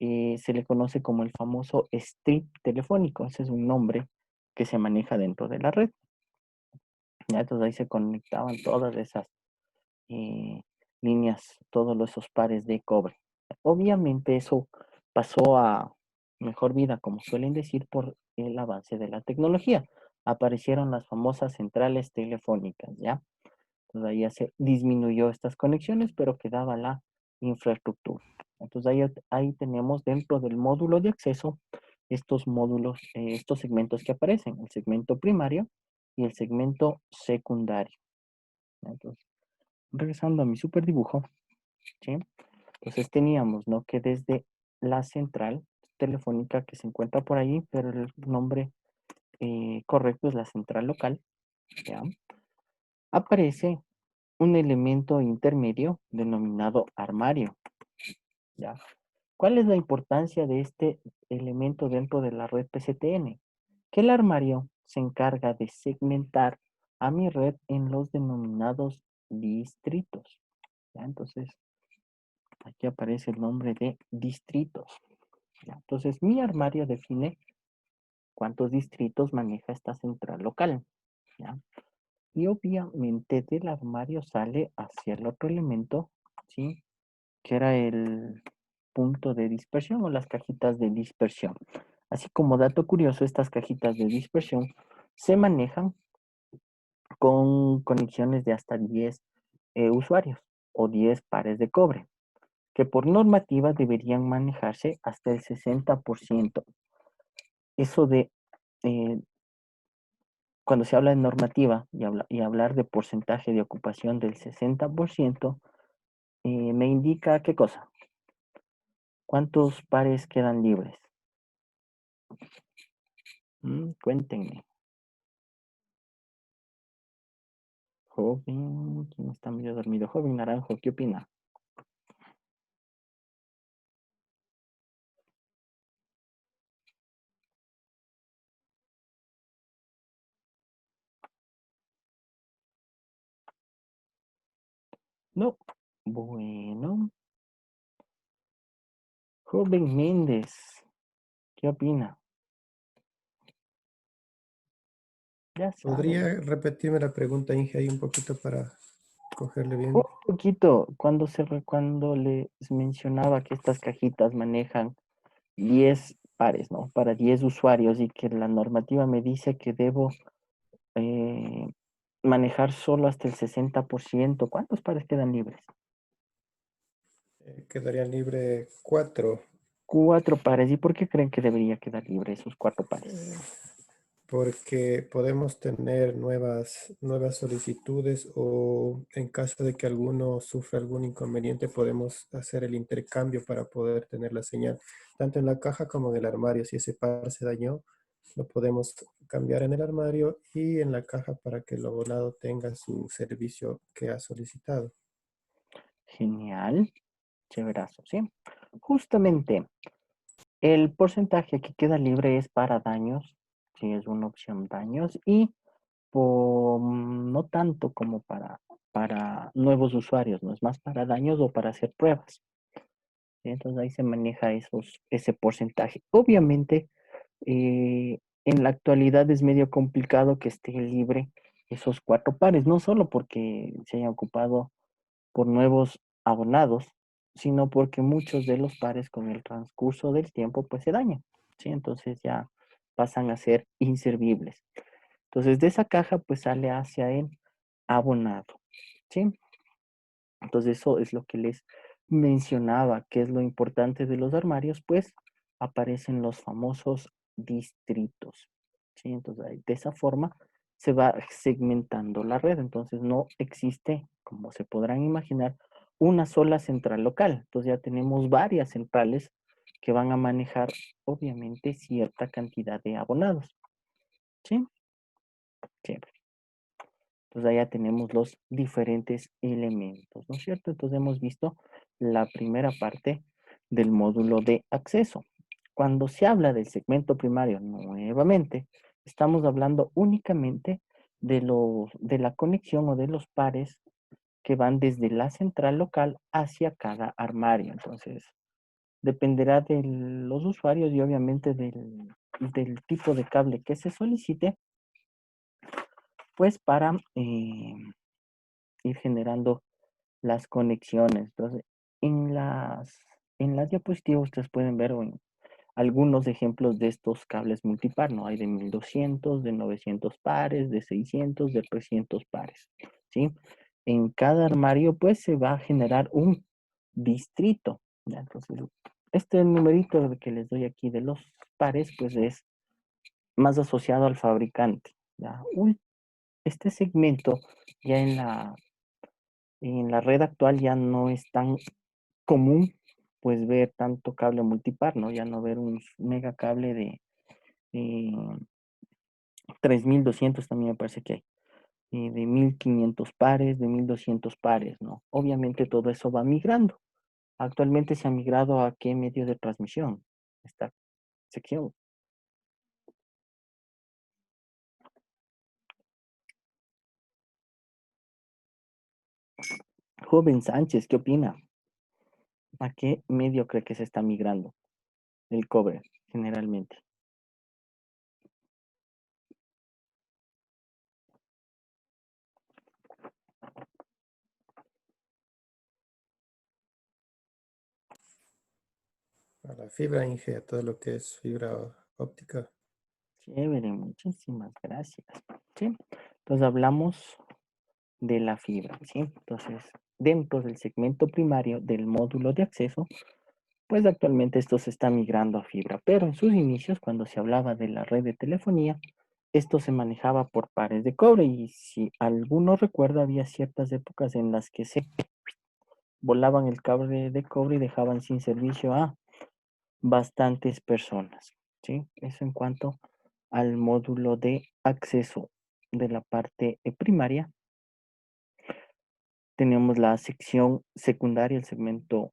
Se le conoce como el famoso strip telefónico. Ese es un nombre que se maneja dentro de la red. ¿Ya? Entonces ahí se conectaban todas esas eh, líneas, todos esos pares de cobre. Obviamente eso pasó a mejor vida, como suelen decir, por el avance de la tecnología. Aparecieron las famosas centrales telefónicas, ¿ya? Entonces ahí ya se disminuyó estas conexiones, pero quedaba la infraestructura. Entonces ahí tenemos dentro del módulo de acceso estos módulos, estos segmentos que aparecen, el segmento primario y el segmento secundario. Entonces, regresando a mi super dibujo, ¿sí? Entonces teníamos, ¿no? Que desde la central telefónica que se encuentra por ahí, pero el nombre correcto es la central local, ¿ya? Aparece un elemento intermedio denominado armario, ¿ya? ¿Cuál es la importancia de este elemento dentro de la red PCTN? Que el armario se encarga de segmentar a mi red en los denominados distritos. ¿Ya? Entonces, aquí aparece el nombre de distritos. ¿Ya? Entonces, mi armario define cuántos distritos maneja esta central local. ¿Ya? Y obviamente del armario sale hacia el otro elemento, ¿sí? Que era el punto de dispersión o las cajitas de dispersión. Así como dato curioso, estas cajitas de dispersión se manejan con conexiones de hasta 10 usuarios o 10 pares de cobre, que por normativa deberían manejarse hasta el 60%. Eso de, eh, cuando se habla de normativa y hablar de porcentaje de ocupación del 60%, me indica qué cosa. ¿Cuántos pares quedan libres? Cuéntenme. Joven, ¿quién está medio dormido? Joven Naranjo, ¿qué opina? No. Bueno. Joven Méndez, ¿qué opina? Ya sabe. ¿Podría repetirme la pregunta, Inge, ahí un poquito para cogerle bien? Un poquito, cuando les mencionaba que estas cajitas manejan 10 pares, ¿no? Para 10 usuarios y que la normativa me dice que debo manejar solo hasta el 60%. ¿Cuántos pares quedan libres? Quedarían libre 4. 4 pares. ¿Y por qué creen que debería quedar libre esos 4 pares? Porque podemos tener nuevas solicitudes o en caso de que alguno sufra algún inconveniente, podemos hacer el intercambio para poder tener la señal, tanto en la caja como en el armario. Si ese par se dañó, lo podemos cambiar en el armario y en la caja para que el abonado tenga su servicio que ha solicitado. Genial. Chéverazo, ¿sí? Justamente, el porcentaje que queda libre es para daños, sí, es una opción daños, y no tanto como para nuevos usuarios, no es más para daños o para hacer pruebas. ¿Sí? Entonces ahí se maneja ese porcentaje. Obviamente, en la actualidad es medio complicado que esté libre esos 4 pares, no solo porque se hayan ocupado por nuevos abonados, sino porque muchos de los pares con el transcurso del tiempo pues se dañan, ¿sí? Entonces ya pasan a ser inservibles. Entonces de esa caja pues sale hacia el abonado, ¿sí? Entonces eso es lo que les mencionaba, que es lo importante de los armarios, pues aparecen los famosos distritos, ¿sí? Entonces de esa forma se va segmentando la red, entonces no existe, como se podrán imaginar, una sola central local. Entonces ya tenemos varias centrales que van a manejar obviamente cierta cantidad de abonados, ¿sí? Siempre. Entonces ya tenemos los diferentes elementos, ¿no es cierto? Entonces hemos visto la primera parte del módulo de acceso. Cuando se habla del segmento primario, nuevamente, estamos hablando únicamente de la conexión o de los pares que van desde la central local hacia cada armario. Entonces, dependerá de los usuarios y obviamente del tipo de cable que se solicite, pues para ir generando las conexiones. Entonces, en las diapositivas ustedes pueden ver algunos ejemplos de estos cables multipar, ¿no? Hay de 1200, de 900 pares, de 600, de 300 pares, ¿sí? En cada armario, pues, se va a generar un distrito, ¿ya? Entonces, este numerito que les doy aquí de los pares, pues, es más asociado al fabricante, ¿ya? Este segmento ya en la red actual ya no es tan común pues ver tanto cable multipar, ¿no? Ya no ver un mega cable de eh, 3200 también me parece que hay, de 1500 pares, de 1200 pares, ¿no? Obviamente todo eso va migrando. Actualmente se ha migrado a qué medio de transmisión, esta sección. Joven Sánchez, ¿qué opina? ¿A qué medio cree que se está migrando el cobre generalmente? A la fibra, Inge, a todo lo que es fibra óptica. Chévere, muchísimas gracias. ¿Sí? Entonces hablamos de la fibra, ¿sí? Entonces, dentro del segmento primario del módulo de acceso, pues actualmente esto se está migrando a fibra, pero en sus inicios, cuando se hablaba de la red de telefonía, esto se manejaba por pares de cobre y si alguno recuerda, había ciertas épocas en las que se volaban el cable de cobre y dejaban sin servicio a bastantes personas, ¿sí? Eso en cuanto al módulo de acceso de la parte primaria. Tenemos la sección secundaria, el segmento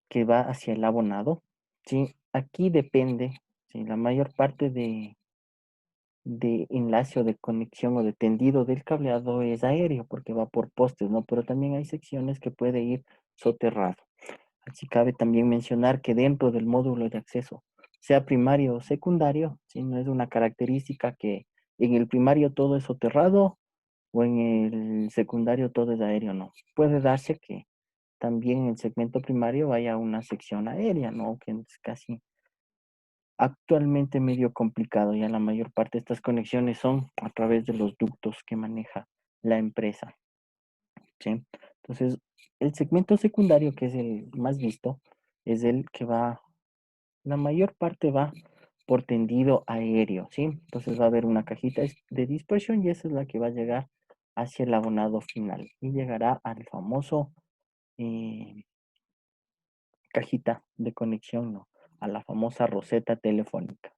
que va hacia el abonado, ¿sí? Aquí depende, ¿sí? La mayor parte de enlace o de conexión o de tendido del cableado es aéreo porque va por postes, ¿no? Pero también hay secciones que puede ir soterrado. Así cabe también mencionar que dentro del módulo de acceso, sea primario o secundario, ¿sí? No es una característica que en el primario todo es soterrado o en el secundario todo es aéreo, no. Puede darse que también en el segmento primario haya una sección aérea, ¿no? Que es casi actualmente medio complicado. Ya la mayor parte de estas conexiones son a través de los ductos que maneja la empresa, ¿sí? Entonces, el segmento secundario, que es el más visto, es el que va, la mayor parte va por tendido aéreo, ¿sí? Entonces va a haber una cajita de dispersión y esa es la que va a llegar hacia el abonado final y llegará al famoso eh, cajita de conexión, ¿no? A la famosa roseta telefónica.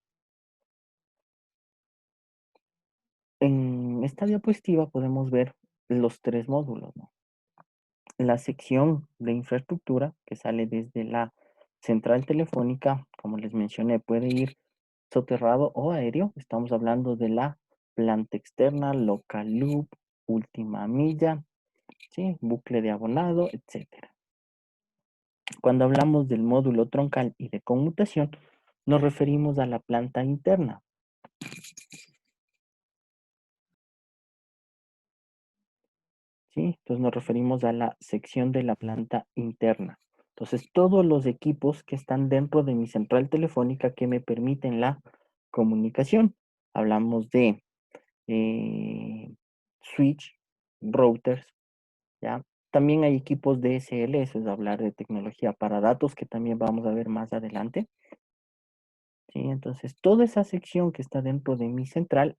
En esta diapositiva podemos ver los tres módulos, ¿no? La sección de infraestructura que sale desde la central telefónica, como les mencioné, puede ir soterrado o aéreo. Estamos hablando de la planta externa, local loop, última milla, ¿sí? Bucle de abonado, etcétera. Cuando hablamos del módulo troncal y de conmutación, nos referimos a la planta interna. ¿Sí? Entonces nos referimos a la sección de la planta interna. Entonces, todos los equipos que están dentro de mi central telefónica que me permiten la comunicación. Hablamos de switch, routers, ¿ya? También hay equipos DSL, eso es hablar de tecnología para datos, que también vamos a ver más adelante. ¿Sí? Entonces, toda esa sección que está dentro de mi central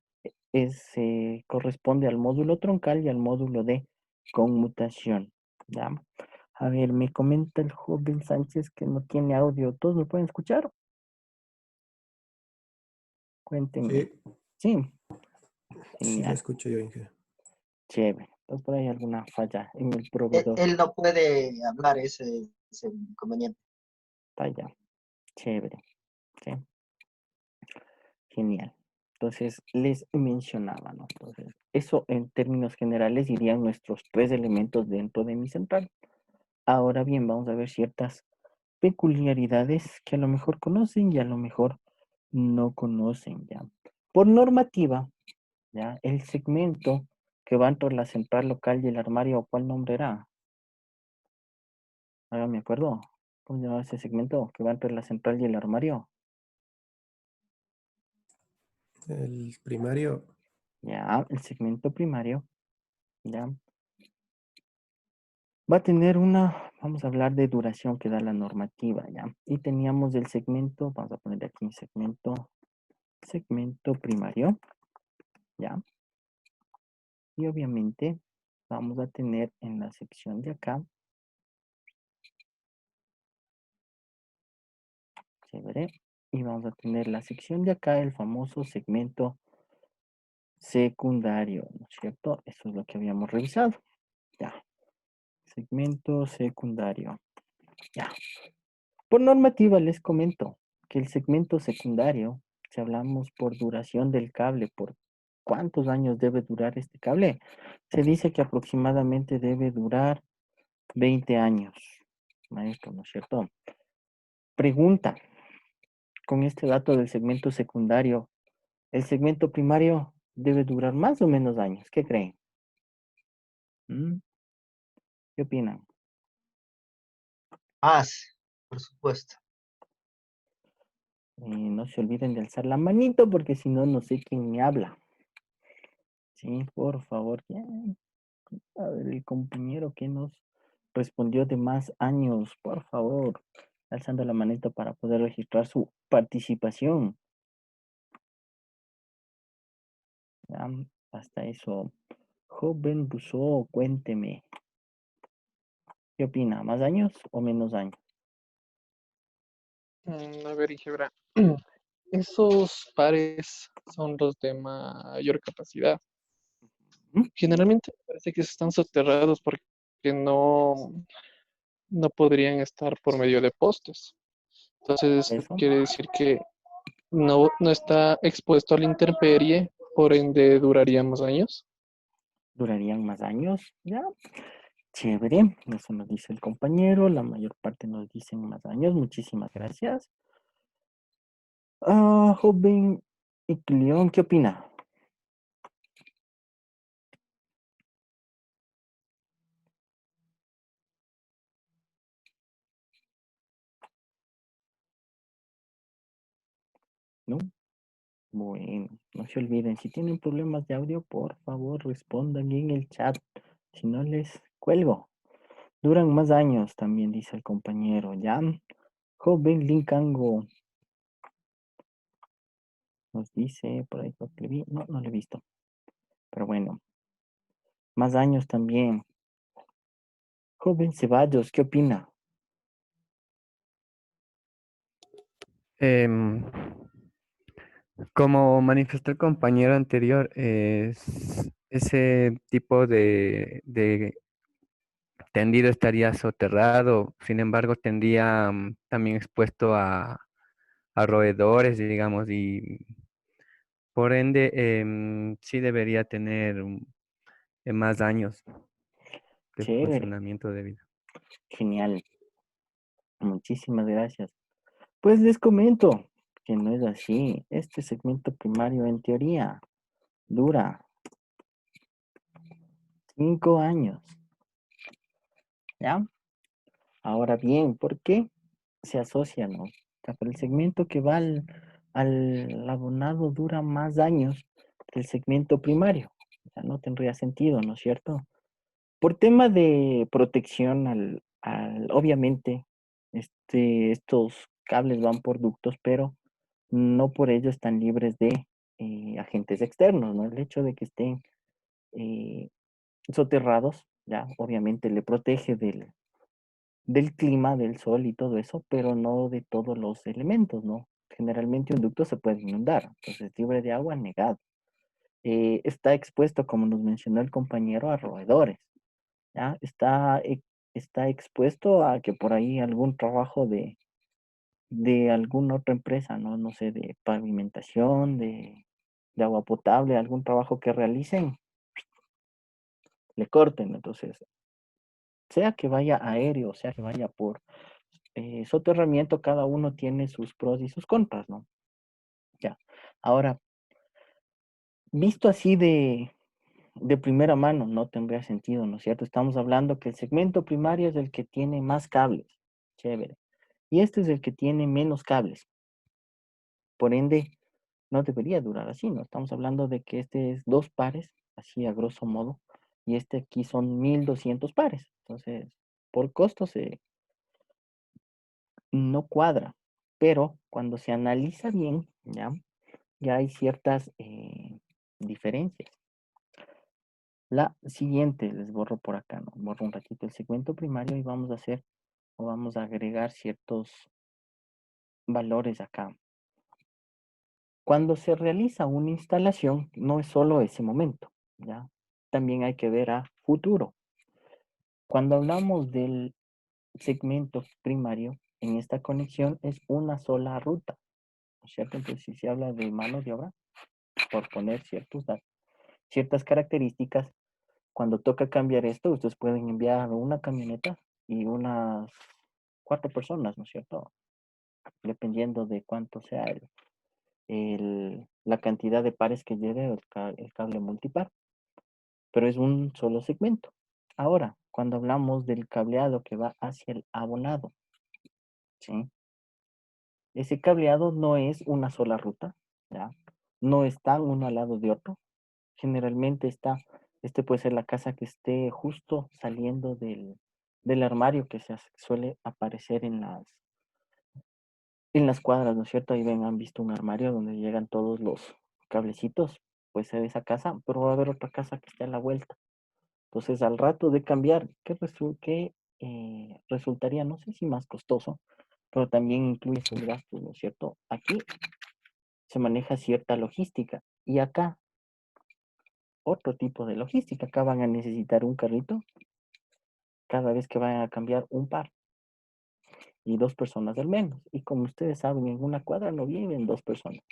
corresponde al módulo troncal y al módulo de conmutación. ¿Ya? A ver, me comenta el joven Sánchez que no tiene audio. ¿Todos me pueden escuchar? Cuéntenme. Sí, Sí, sí le genial, escucho yo, Inge. chévere. Entonces, por ahí alguna falla en el Él, proveedor. él no puede hablar, ese es el inconveniente. Falla, chévere. Sí, genial. Entonces, les mencionaba, ¿no? Entonces, eso en términos generales irían nuestros tres elementos dentro de mi central. Ahora bien, vamos a ver ciertas peculiaridades que a lo mejor conocen y a lo mejor no conocen, ¿ya? Por normativa, ¿ya? El segmento que va entre la central local y el armario, ¿cuál nombre era? Ahora me acuerdo. ¿Cómo se llama ese segmento que va entre la central y el armario? El primario, Ya, el segmento primario, ¿ya? Va a tener vamos a hablar de duración que da la normativa, ¿ya? Y teníamos el segmento, vamos a poner aquí segmento primario, ¿ya? Y obviamente vamos a tener en la sección de acá, chévere, y vamos a tener la sección de acá, el famoso segmento secundario, ¿no es cierto? Eso es lo que habíamos revisado. Ya, segmento secundario. Ya. Por normativa les comento que el segmento secundario, si hablamos por duración del cable, por ¿cuántos años debe durar este cable? Se dice que aproximadamente debe durar 20 años, maestro, ¿no es cierto? Pregunta, con este dato del segmento secundario, ¿el segmento primario debe durar más o menos años? ¿Qué creen? ¿Mm? ¿Qué opinan? Más, por supuesto. No se olviden de alzar la manito porque si no, no sé quién me habla. Sí, por favor. ¿Quién? A ver, el compañero que nos respondió de más años, por favor, alzando la manito para poder registrar su participación. Ya, hasta eso. Joven Busó, cuénteme. ¿Qué opina? ¿Más años o menos años? A ver, Ginebra. Esos pares son los de mayor capacidad. ¿Mm? Generalmente parece que están soterrados porque no podrían estar por medio de postes. Entonces, Eso quiere decir que no está expuesto a la intemperie, por ende duraría más años. durarían más años. Ya, chévere. Eso nos dice el compañero. La mayor parte nos dicen más años. Muchísimas gracias. Joven Icleón, ¿qué opina? ¿No? Bueno, no se olviden, si tienen problemas de audio, por favor respondan en el chat. Si no les cuelgo. Duran más años, también dice el compañero. Ya, joven Linkango nos dice, por ahí lo escribí. No, no lo he visto. Pero bueno, más años también. Joven Ceballos, ¿qué opina? Em, Como manifestó el compañero anterior, ese tipo de tendido estaría soterrado, sin embargo, tendría también expuesto a roedores, digamos, y por ende sí debería tener más años de Chévere, funcionamiento de vida. genial. Muchísimas gracias. Pues les comento que no es así. Este segmento primario, en teoría, dura 5 años. ¿Ya? Ahora bien, ¿por qué se asocia, no? O sea, pero el segmento que va al abonado dura más años que el segmento primario. O sea, no tendría sentido, ¿no es cierto? Por tema de protección obviamente, estos cables van por ductos, pero no por ello están libres de agentes externos, ¿no? El hecho de que estén eh, soterrados, ya, obviamente le protege del clima, del sol y todo eso, pero no de todos los elementos, ¿no? Generalmente un ducto se puede inundar, entonces libre de agua, negado. Está expuesto, como nos mencionó el compañero, a roedores, ¿ya? Está expuesto a que por ahí algún trabajo de alguna otra empresa, ¿no? No sé, de pavimentación, de agua potable, algún trabajo que realicen, le corten, entonces, sea que vaya aéreo, sea que vaya por soterramiento, cada uno tiene sus pros y sus contras, ¿no? Ya. Ahora, visto así de primera mano, no tendría sentido, ¿no es cierto? Estamos hablando que el segmento primario es el que tiene más cables. Chévere. Y este es el que tiene menos cables. Por ende, no debería durar así, ¿no? Estamos hablando de que este es 2 pares, así a grosso modo, y este aquí son 1200 pares. Entonces, por costo no cuadra. Pero cuando se analiza bien, ya hay ciertas diferencias. La siguiente, les borro por acá, ¿no? Borro un ratito el segmento primario y vamos a hacer o vamos a agregar ciertos valores acá. Cuando se realiza una instalación, no es solo ese momento, ¿ya? También hay que ver a futuro. Cuando hablamos del segmento primario, en esta conexión es una sola ruta, ¿no es cierto? Entonces, si se habla de mano de obra, por poner ciertos datos, ciertas características. Cuando toca cambiar esto, ustedes pueden enviar una camioneta y unas 4 personas, ¿no es cierto? Dependiendo de cuánto sea la cantidad de pares que lleve el cable multipar. Pero es un solo segmento. Ahora, cuando hablamos del cableado que va hacia el abonado, ¿sí? Ese cableado no es una sola ruta, ¿ya? No están uno al lado de otro. Generalmente este puede ser la casa que esté justo saliendo del armario que suele aparecer en las cuadras, ¿no es cierto? Ahí ven, han visto un armario donde llegan todos los cablecitos, puede ser esa casa, pero va a haber otra casa que esté a la vuelta. Entonces, al rato de cambiar, ¿qué resultaría? No sé si más costoso, pero también incluye sus gastos, ¿no es cierto? Aquí se maneja cierta logística y acá otro tipo de logística. Acá van a necesitar un carrito cada vez que vayan a cambiar un par y 2 personas al menos. Y como ustedes saben, en una cuadra no viven 2 personas.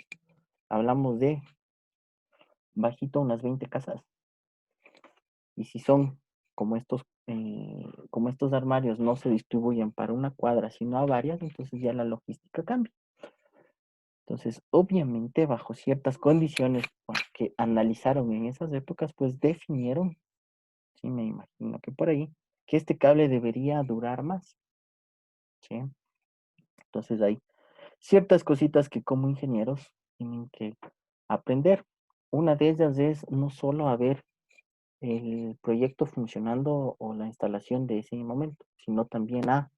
Hablamos de bajito unas 20 casas. Y si son como estos armarios no se distribuyen para una cuadra, sino a varias, entonces ya la logística cambia. Entonces, obviamente, bajo ciertas condiciones que analizaron en esas épocas, pues definieron, sí, me imagino que por ahí, que este cable debería durar más, ¿sí? Entonces hay ciertas cositas que como ingenieros tienen que aprender. Una de ellas es no solo haber el proyecto funcionando o la instalación de ese momento, sino también a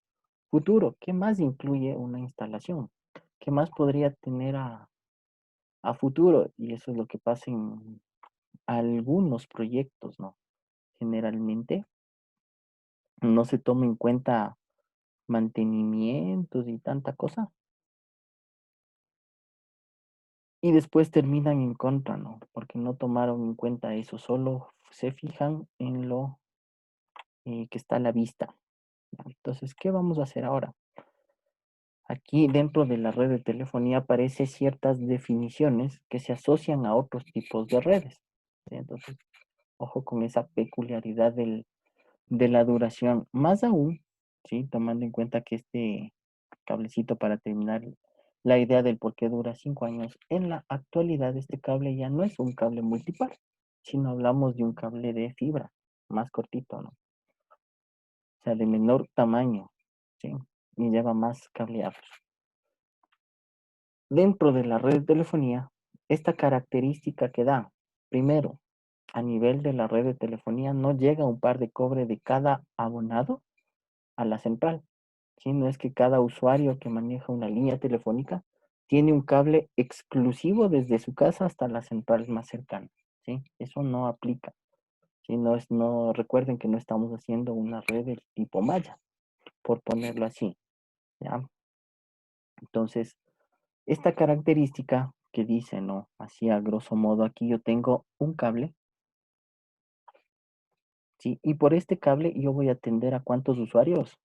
futuro. ¿Qué más incluye una instalación? ¿Qué más podría tener a futuro? Y eso es lo que pasa en algunos proyectos, ¿no? Generalmente no se toma en cuenta mantenimientos y tanta cosa. Y después terminan en contra, ¿no? Porque no tomaron en cuenta eso, solo se fijan en lo que está a la vista. ¿Ya? Entonces, ¿qué vamos a hacer ahora? Aquí dentro de la red de telefonía aparecen ciertas definiciones que se asocian a otros tipos de redes. ¿Sí? Entonces, ojo con esa peculiaridad de la duración. Más aún, ¿sí? Tomando en cuenta que este cablecito, para terminar la idea del por qué dura 5 años, en la actualidad este cable ya no es un cable multipar, sino hablamos de un cable de fibra, más cortito, ¿no? O sea, de menor tamaño, ¿sí? Y lleva más cableados. Dentro de la red de telefonía, esta característica que da, primero, a nivel de la red de telefonía, no llega un par de cobre de cada abonado a la central, ¿sí? No es que cada usuario que maneja una línea telefónica tiene un cable exclusivo desde su casa hasta la central más cercana, ¿sí? Eso no aplica, ¿sí? Recuerden que no estamos haciendo una red del tipo malla, por ponerlo así, ¿ya? Entonces, esta característica que dice, ¿no? Así a grosso modo, aquí yo tengo un cable, ¿sí? Y por este cable yo voy a atender a ¿cuántos usuarios?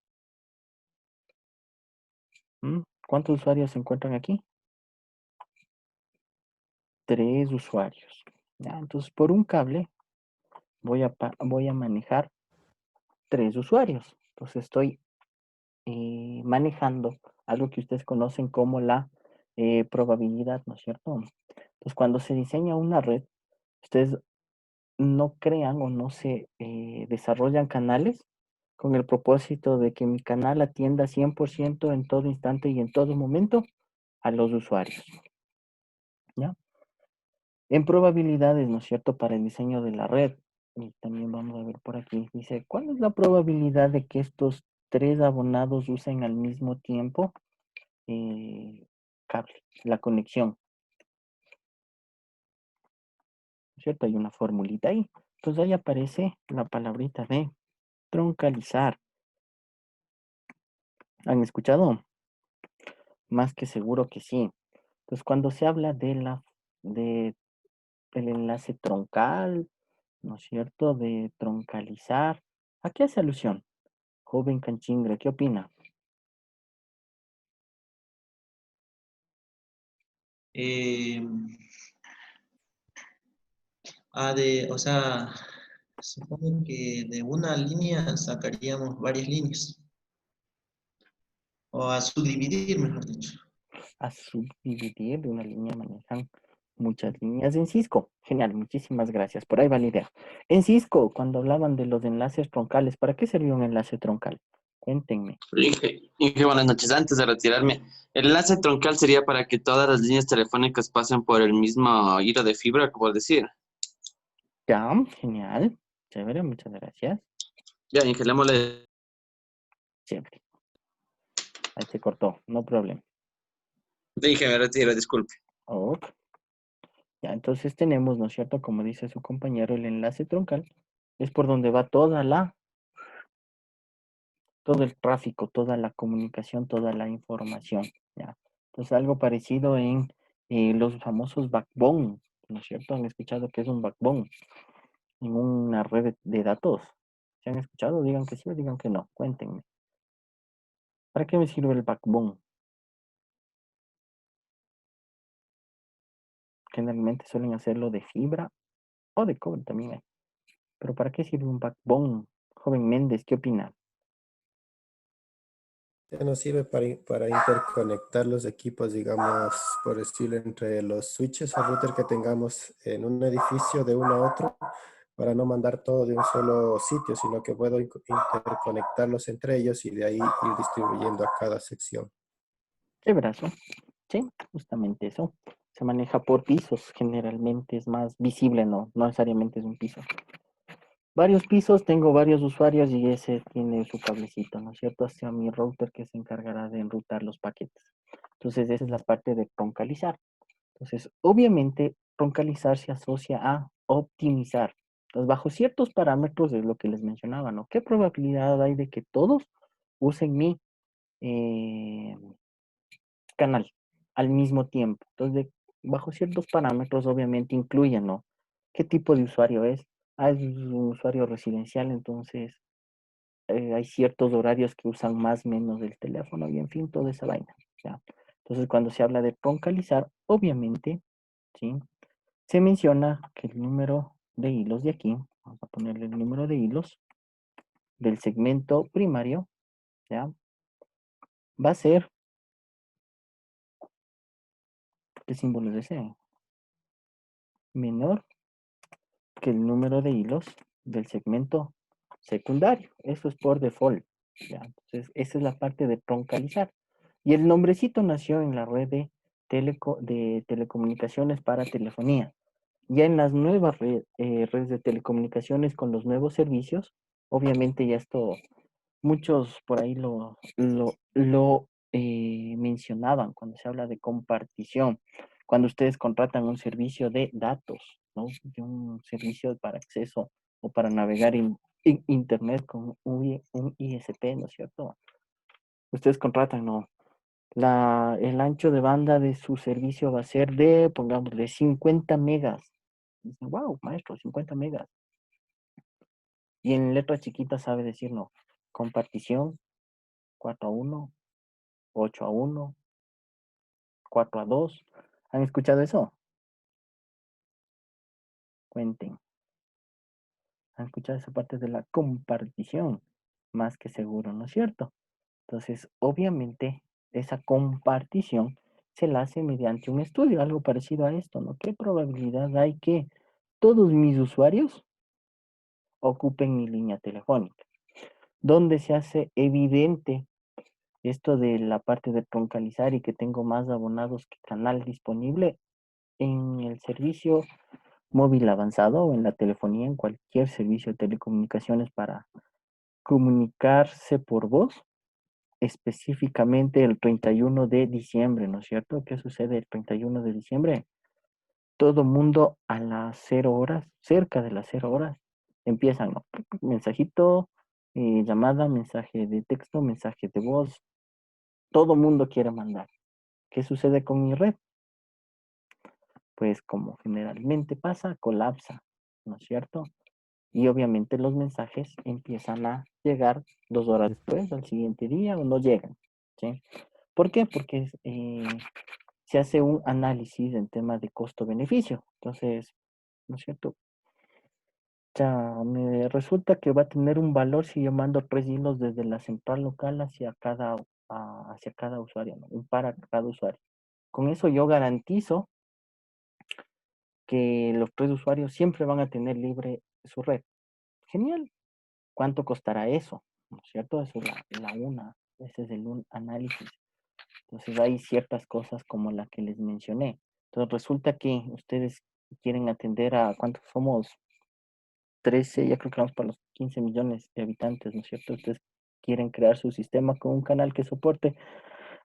¿Cuántos usuarios se encuentran aquí? 3 usuarios. ¿Ya? Entonces, por un cable voy a manejar 3 usuarios. Entonces, estoy manejando algo que ustedes conocen como la probabilidad, ¿no es cierto? Entonces, cuando se diseña una red, ustedes no crean o no se desarrollan canales con el propósito de que mi canal atienda 100% en todo instante y en todo momento a los usuarios. ¿Ya? En probabilidades, ¿no es cierto?, para el diseño de la red. Y también vamos a ver por aquí. Dice, ¿cuál es la probabilidad de que estos 3 abonados usen al mismo tiempo cable, la conexión? ¿No es cierto? Hay una formulita ahí. Entonces ahí aparece la palabrita de troncalizar. ¿Han escuchado? Más que seguro que sí. Entonces cuando se habla del enlace troncal, ¿no es cierto?, de troncalizar, ¿a qué hace alusión? Joven Canchingre, ¿qué opina? Eh, O sea, supongo que de una línea sacaríamos varias líneas. O a subdividir, mejor dicho. A subdividir de una línea manejan muchas líneas en Cisco. Genial, muchísimas gracias. Por ahí va la idea. En Cisco, cuando hablaban de los enlaces troncales, ¿para qué servía un enlace troncal? Cuéntenme. Inge, buenas noches. Antes de retirarme, el enlace troncal sería para que todas las líneas telefónicas pasen por el mismo hilo de fibra, como decir. Ya, genial. Chévere, muchas gracias. Ya, Inge, lémosle. Chévere. Ahí se cortó, no problema. Inge, me retiro, disculpe. Ok. Ya, entonces tenemos, ¿no es cierto? Como dice su compañero, el enlace troncal es por donde va todo el tráfico, toda la comunicación, toda la información, ¿ya? Entonces algo parecido en los famosos backbone, ¿no es cierto? ¿Han escuchado qué es un backbone en una red de datos? ¿Se han escuchado? Digan que sí o digan que no. Cuéntenme. ¿Para qué me sirve el backbone? Generalmente suelen hacerlo de fibra o de cobre también hay. Pero ¿para qué sirve un backbone? Joven Méndez, ¿qué opina? Nos sirve para interconectar los equipos, digamos, por estilo entre los switches o router que tengamos en un edificio de uno a otro, para no mandar todo de un solo sitio, sino que puedo interconectarlos entre ellos y de ahí ir distribuyendo a cada sección. ¿Qué brazo? Sí, justamente eso. Se maneja por pisos, generalmente es más visible, no necesariamente es un piso. Varios pisos, tengo varios usuarios y ese tiene su cablecito, ¿no es cierto? Hacia mi router que se encargará de enrutar los paquetes. Entonces, esa es la parte de troncalizar. Entonces, obviamente, troncalizar se asocia a optimizar. Entonces, bajo ciertos parámetros es lo que les mencionaba, ¿no? ¿Qué probabilidad hay de que todos usen mi canal al mismo tiempo? Entonces, bajo ciertos parámetros, obviamente, incluyen, ¿no? ¿Qué tipo de usuario es? Ah, es un usuario residencial, entonces hay ciertos horarios que usan más o menos el teléfono y en fin, toda esa vaina, ¿ya? Entonces, cuando se habla de troncalizar, obviamente, ¿sí? Se menciona que el número de hilos de aquí, vamos a ponerle el número de hilos del segmento primario, ¿ya? Va a ser, ¿qué símbolo es ese? Menor que el número de hilos del segmento secundario. Eso es por default, ¿ya? Entonces, esa es la parte de troncalizar. Y el nombrecito nació en la red de telecomunicaciones para telefonía. Ya en las nuevas redes de telecomunicaciones con los nuevos servicios, obviamente ya esto, muchos por ahí lo mencionaban cuando se habla de compartición. Cuando ustedes contratan un servicio de datos, ¿no? De un servicio para acceso o para navegar en Internet con un ISP, ¿no es cierto? Ustedes contratan, ¿no? El ancho de banda de su servicio va a ser de, pongámosle, 50 megas. Dicen, wow, maestro, 50 megas. Y en letras chiquitas sabe decir, no, compartición, 4:1, 8:1, 4:2. ¿Han escuchado eso? Cuenten. ¿Han escuchado esa parte de la compartición? Más que seguro, ¿no es cierto? Entonces, obviamente, esa compartición se la hace mediante un estudio, algo parecido a esto, ¿no? ¿Qué probabilidad hay que todos mis usuarios ocupen mi línea telefónica? ¿Dónde se hace evidente esto de la parte de troncalizar y que tengo más abonados que canal disponible? En el servicio móvil avanzado o en la telefonía, en cualquier servicio de telecomunicaciones para comunicarse por voz, específicamente el 31 de diciembre, ¿no es cierto? ¿Qué sucede el 31 de diciembre? Todo mundo a las 0 horas, cerca de las 0 horas, empiezan, ¿no? Mensajito, llamada, mensaje de texto, mensaje de voz, todo mundo quiere mandar. ¿Qué sucede con mi red? Pues como generalmente pasa, colapsa, ¿no es cierto? Y obviamente los mensajes empiezan a llegar 2 horas después, al siguiente día, o no llegan, ¿sí? ¿Por qué? Porque se hace un análisis en tema de costo-beneficio. Entonces, ¿no es cierto? Ya, me resulta que va a tener un valor si yo mando 3 hilos desde la central local hacia cada usuario, ¿no? Un para cada usuario. Con eso yo garantizo que los 3 usuarios siempre van a tener libre su red. Genial. ¿Cuánto costará eso? ¿No es cierto? Eso es ese es el análisis. Entonces hay ciertas cosas como la que les mencioné. Entonces resulta que ustedes quieren atender a ¿cuántos somos? 13, ya creo que vamos para los 15 millones de habitantes, ¿no es cierto? Ustedes quieren crear su sistema con un canal que soporte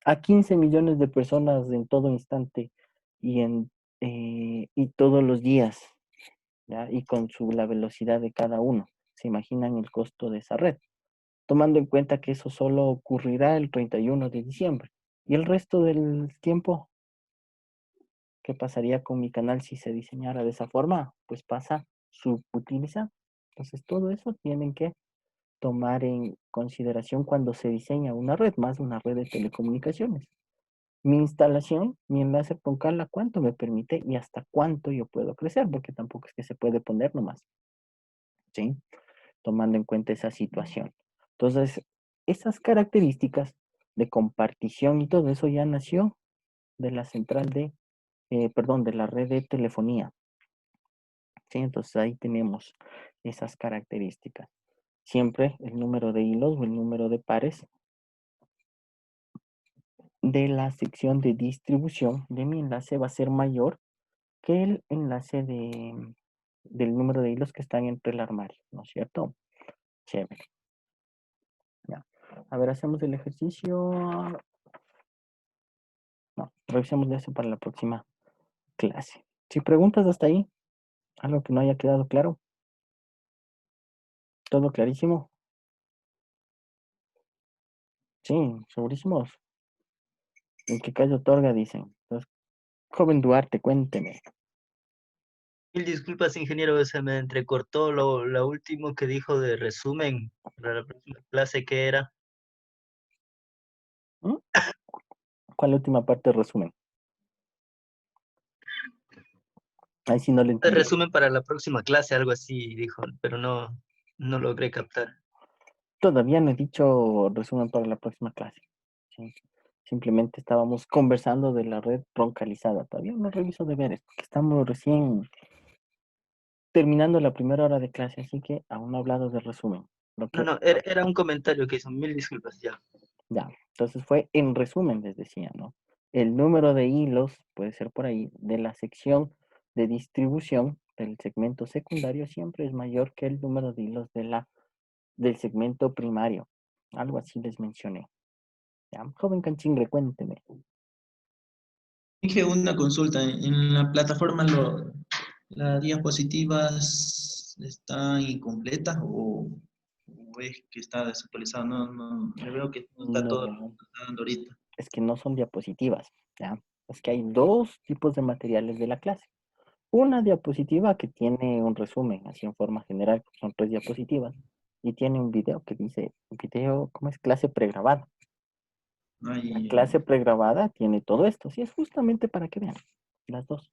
a 15 millones de personas en todo instante y todos los días, ¿ya? Y con la velocidad de cada uno. ¿Se imaginan el costo de esa red? Tomando en cuenta que eso solo ocurrirá el 31 de diciembre. ¿Y el resto del tiempo? ¿Qué pasaría con mi canal si se diseñara de esa forma? Pues pasa subutilizado. Entonces todo eso tienen que tomar en consideración cuando se diseña una red, más una red de telecomunicaciones. Mi instalación, mi enlace troncal, ¿cuánto me permite y hasta cuánto yo puedo crecer? Porque tampoco es que se puede poner nomás, ¿sí? Tomando en cuenta esa situación. Entonces, esas características de compartición y todo eso ya nació de la central de la red de telefonía. ¿Sí? Entonces ahí tenemos esas características. Siempre el número de hilos o el número de pares de la sección de distribución de mi enlace va a ser mayor que el enlace del número de hilos que están entre el armario, ¿no es cierto? Chévere. Ya. A ver, hacemos el ejercicio. No, revisemos de eso para la próxima clase. Si preguntas hasta ahí, algo que no haya quedado claro, todo clarísimo. Sí, segurísimos. ¿En qué caso otorga? Dicen. Entonces, joven Duarte, cuénteme. Mil disculpas, ingeniero, se me entrecortó lo último que dijo de resumen para la próxima clase, ¿qué era? ¿Mm? ¿Cuál última parte del resumen? Ahí sí no le De entendí. resumen para la próxima clase, algo así dijo, pero no logré captar. Todavía no he dicho resumen para la próxima clase. ¿Sí? Simplemente estábamos conversando de la red troncalizada. Todavía no reviso deberes, porque estamos recién terminando la primera hora de clase, así que aún no he hablado de resumen. No, era un comentario que hizo, mil disculpas, ya. Ya, entonces fue en resumen, les decía, ¿no? El número de hilos, puede ser por ahí, de la sección de distribución del segmento secundario siempre es mayor que el número de hilos del segmento primario. Algo así les mencioné. Ya, joven Canchingre, cuénteme. Dije una consulta. En la plataforma las diapositivas están incompletas o es que está desactualizado. Yo veo que no está todo lo No, que está dando ahorita. es que no son diapositivas, ¿ya? Es que hay dos tipos de materiales de la clase. Una diapositiva que tiene un resumen, así en forma general, son 3 diapositivas, y tiene un video que dice, ¿cómo es? Clase pregrabada. La clase pregrabada tiene todo esto, sí, es justamente para que vean las dos.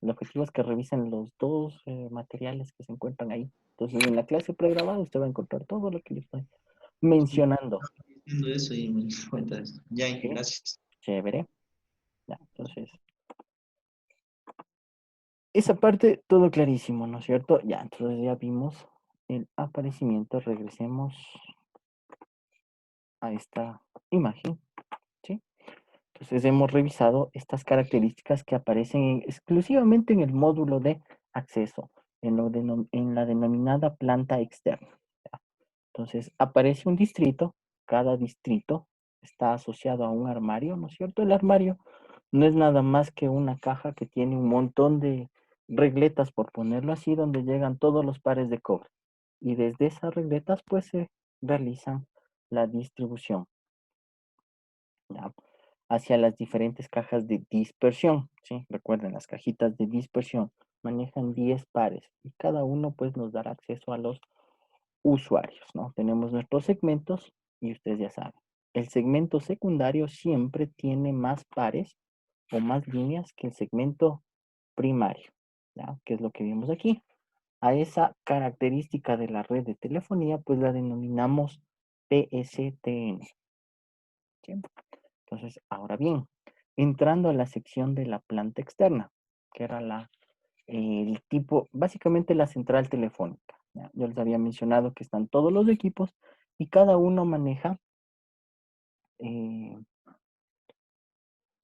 El objetivo es que revisen los dos materiales que se encuentran ahí. Entonces, en la clase pregrabada usted va a encontrar todo lo que le estoy mencionando. Haciendo eso y me di cuenta de eso. Ya, ¿Sí? gracias. Chévere. Ya, entonces, esa parte, todo clarísimo, ¿no es cierto? Ya, entonces ya vimos el aparecimiento. Regresemos a esta imagen, ¿sí? Entonces hemos revisado estas características que aparecen exclusivamente en el módulo de acceso, en la denominada planta externa. ¿Ya? Entonces aparece un distrito, cada distrito está asociado a un armario, ¿no es cierto? El armario no es nada más que una caja que tiene un montón de regletas, por ponerlo así, donde llegan todos los pares de cobre. Y desde esas regletas, pues se realizan la distribución, ¿ya? Hacia las diferentes cajas de dispersión, ¿sí? Recuerden, las cajitas de dispersión manejan 10 pares y cada uno pues nos dará acceso a los usuarios, ¿no? Tenemos nuestros segmentos y ustedes ya saben, el segmento secundario siempre tiene más pares o más líneas que el segmento primario, ¿ya? Que es lo que vimos aquí. A esa característica de la red de telefonía, pues la denominamos PSTN. ¿Sí? Entonces, ahora bien, entrando a la sección de la planta externa, que era el tipo, básicamente la central telefónica. ¿Ya? Yo les había mencionado que están todos los equipos y cada uno maneja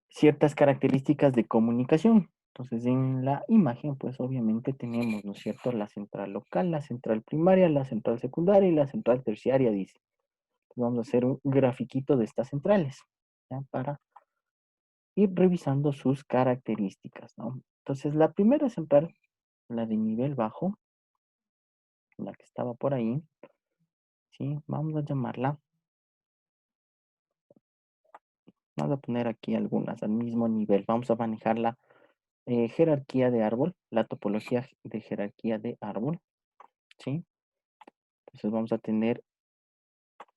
ciertas características de comunicación. Entonces, en la imagen, pues obviamente tenemos, ¿no es cierto?, la central local, la central primaria, la central secundaria y la central terciaria, dice. Entonces, vamos a hacer un grafiquito de estas centrales, ¿ya? Para ir revisando sus características, ¿no? Entonces, la primera central, la de nivel bajo, la que estaba por ahí, ¿sí? Vamos a llamarla. Vamos a poner aquí algunas al mismo nivel. Vamos a manejar la jerarquía de árbol, la topología de jerarquía de árbol, ¿sí? Entonces vamos a tener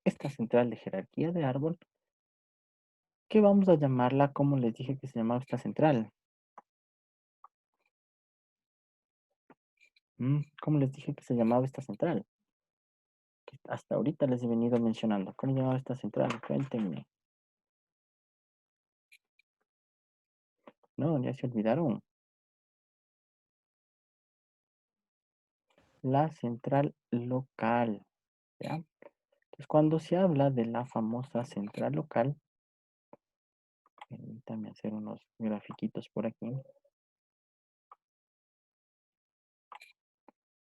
esta central de jerarquía de árbol, que vamos a llamarla, como les dije que se llamaba esta central. ¿Cómo les dije que se llamaba esta central? Que hasta ahorita les he venido mencionando. ¿Cómo se llamaba esta central? Cuéntenme. No, ya se olvidaron. La central local, ¿ya? Entonces, cuando se habla de la famosa central local, permítanme hacer unos grafiquitos por aquí.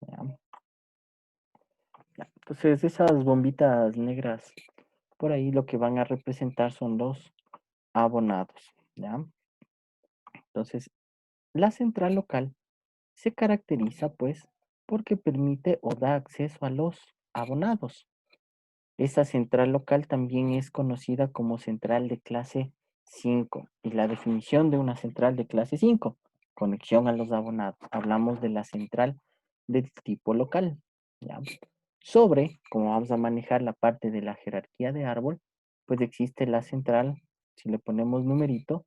¿Ya? Entonces, esas bombitas negras por ahí lo que van a representar son los abonados, ¿ya? Entonces, la central local se caracteriza, pues, porque permite o da acceso a los abonados. Esa central local también es conocida como central de clase 5. Y la definición de una central de clase 5, conexión a los abonados. Hablamos de la central del tipo local, ¿ya? Sobre, como vamos a manejar la parte de la jerarquía de árbol, pues existe la central, si le ponemos numerito,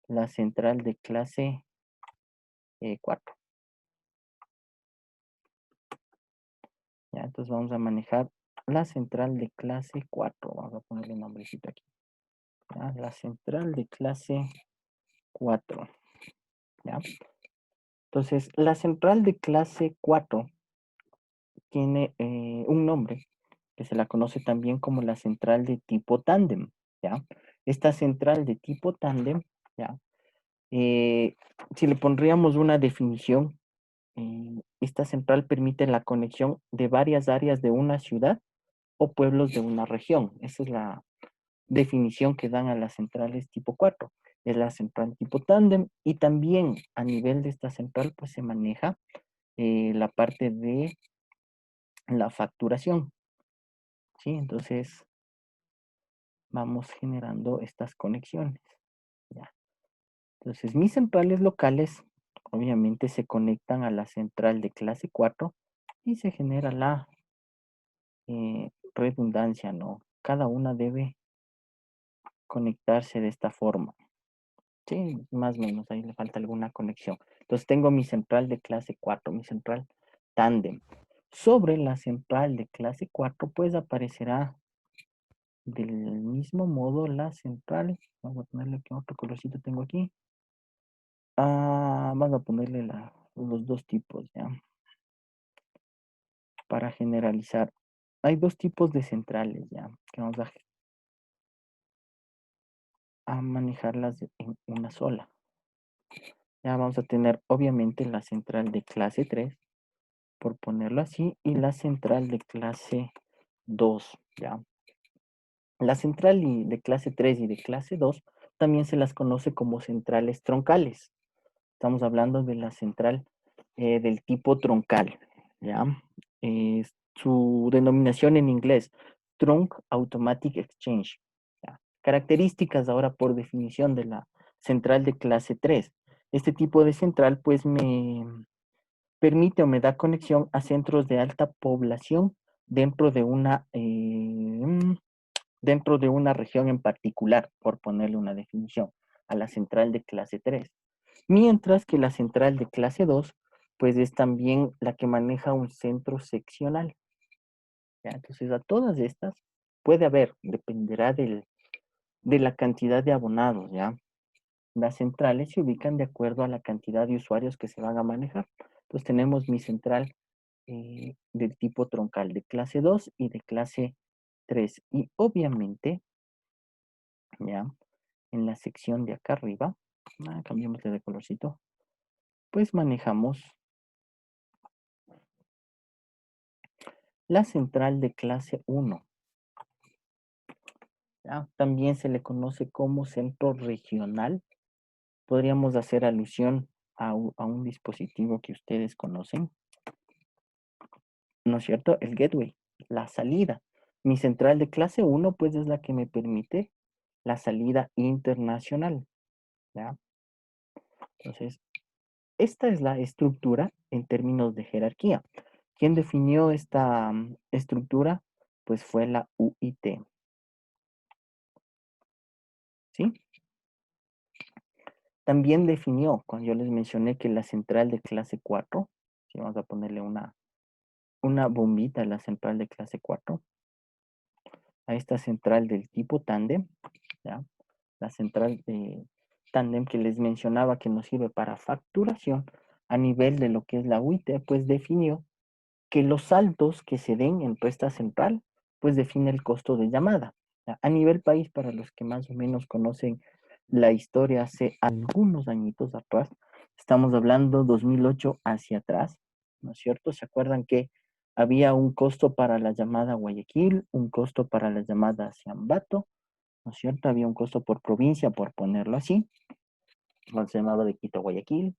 la central de clase 4. ¿Ya? Entonces vamos a manejar la central de clase 4. Vamos a ponerle nombrecito aquí. ¿Ya? La central de clase 4. ¿Ya? Entonces, la central de clase 4 tiene un nombre que se la conoce también como la central de tipo tándem, ¿ya? Esta central de tipo tándem, ¿ya? Si le pondríamos una definición, esta central permite la conexión de varias áreas de una ciudad o pueblos de una región. Esa es la definición que dan a las centrales tipo 4. Es la central tipo tándem y también a nivel de esta central pues se maneja la parte de la facturación. ¿Sí? Entonces vamos generando estas conexiones. ¿Ya? Entonces mis centrales locales obviamente se conectan a la central de clase 4 y se genera la redundancia, ¿no? Cada una debe conectarse de esta forma. Sí, más o menos, ahí le falta alguna conexión. Entonces tengo mi central de clase 4, mi central tándem. Sobre la central de clase 4, pues aparecerá del mismo modo la central. Vamos a ponerle aquí otro colorcito tengo aquí. Vamos a ponerle los dos tipos, ¿ya? Para generalizar. Hay dos tipos de centrales, ¿ya? Que vamos a manejarlas en una sola. Ya vamos a tener obviamente la central de clase 3, por ponerlo así, y la central de clase 2, ¿ya? La central de clase 3 y de clase 2 también se las conoce como centrales troncales. Estamos hablando de la central del tipo troncal, ¿ya? Su denominación en inglés, Trunk Automatic Exchange, ¿ya? Características ahora por definición de la central de clase 3. Este tipo de central pues me permite o me da conexión a centros de alta población dentro de una región en particular, por ponerle una definición, a la central de clase 3. Mientras que la central de clase 2 pues es también la que maneja un centro seccional. ¿Ya? Entonces, a todas estas puede haber, dependerá de la cantidad de abonados, ¿ya? Las centrales se ubican de acuerdo a la cantidad de usuarios que se van a manejar. Entonces, tenemos mi central del tipo troncal de clase 2 y de clase 3. Y obviamente, ¿ya? En la sección de acá arriba, cambiémosle de colorcito, pues manejamos la central de clase 1. ¿Ya? También se le conoce como centro regional. Podríamos hacer alusión a un dispositivo que ustedes conocen, ¿no es cierto? El gateway, la salida. Mi central de clase 1, pues es la que me permite la salida internacional, ¿ya? Entonces, esta es la estructura en términos de jerarquía. ¿Quién definió esta estructura? Pues fue la UIT, ¿sí? También definió, cuando yo les mencioné que la central de clase 4, si vamos a ponerle una bombita a la central de clase 4, a esta central del tipo tándem, ¿ya? La central de tándem que les mencionaba que nos sirve para facturación a nivel de lo que es la UIT, pues definió que los saltos que se den en esta central, pues define el costo de llamada. ¿Ya? A nivel país, para los que más o menos conocen la historia hace algunos añitos atrás, estamos hablando 2008 hacia atrás, ¿no es cierto? ¿Se acuerdan que había un costo para la llamada a Guayaquil, un costo para la llamada hacia Ambato, ¿no es cierto? Había un costo por provincia, por ponerlo así, cuando se llamaba de Quito a Guayaquil,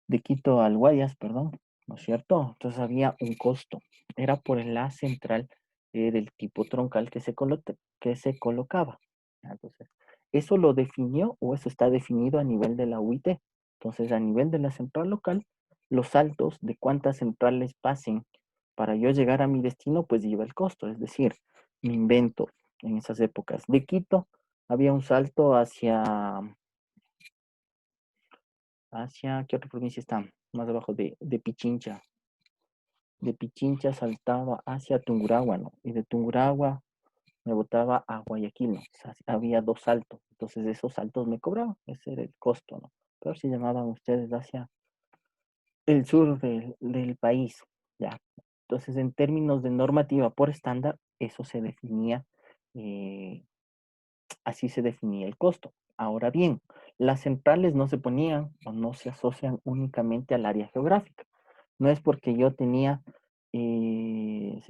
de Quito al Guayas, perdón, ¿no es cierto? Entonces había un costo. Era por la central del tipo troncal que que se colocaba. Entonces, eso lo definió o eso está definido a nivel de la UIT. Entonces, a nivel de la central local, los saltos de cuántas centrales pasen para yo llegar a mi destino, pues lleva el costo. Es decir, me invento en esas épocas. De Quito había un salto hacia, ¿qué otra provincia está? Más abajo de Pichincha. De Pichincha saltaba hacia Tungurahua, ¿no? Y de Tungurahua me botaba a Guayaquil, ¿no? O sea, había dos saltos. Entonces esos saltos me cobraban. Ese era el costo, ¿no? Pero si llamaban ustedes hacia el sur del país, ¿ya? Entonces, en términos de normativa por estándar, eso se definía así se definía el costo. Ahora bien, las centrales no se ponían o no se asocian únicamente al área geográfica. No es porque yo tenía, se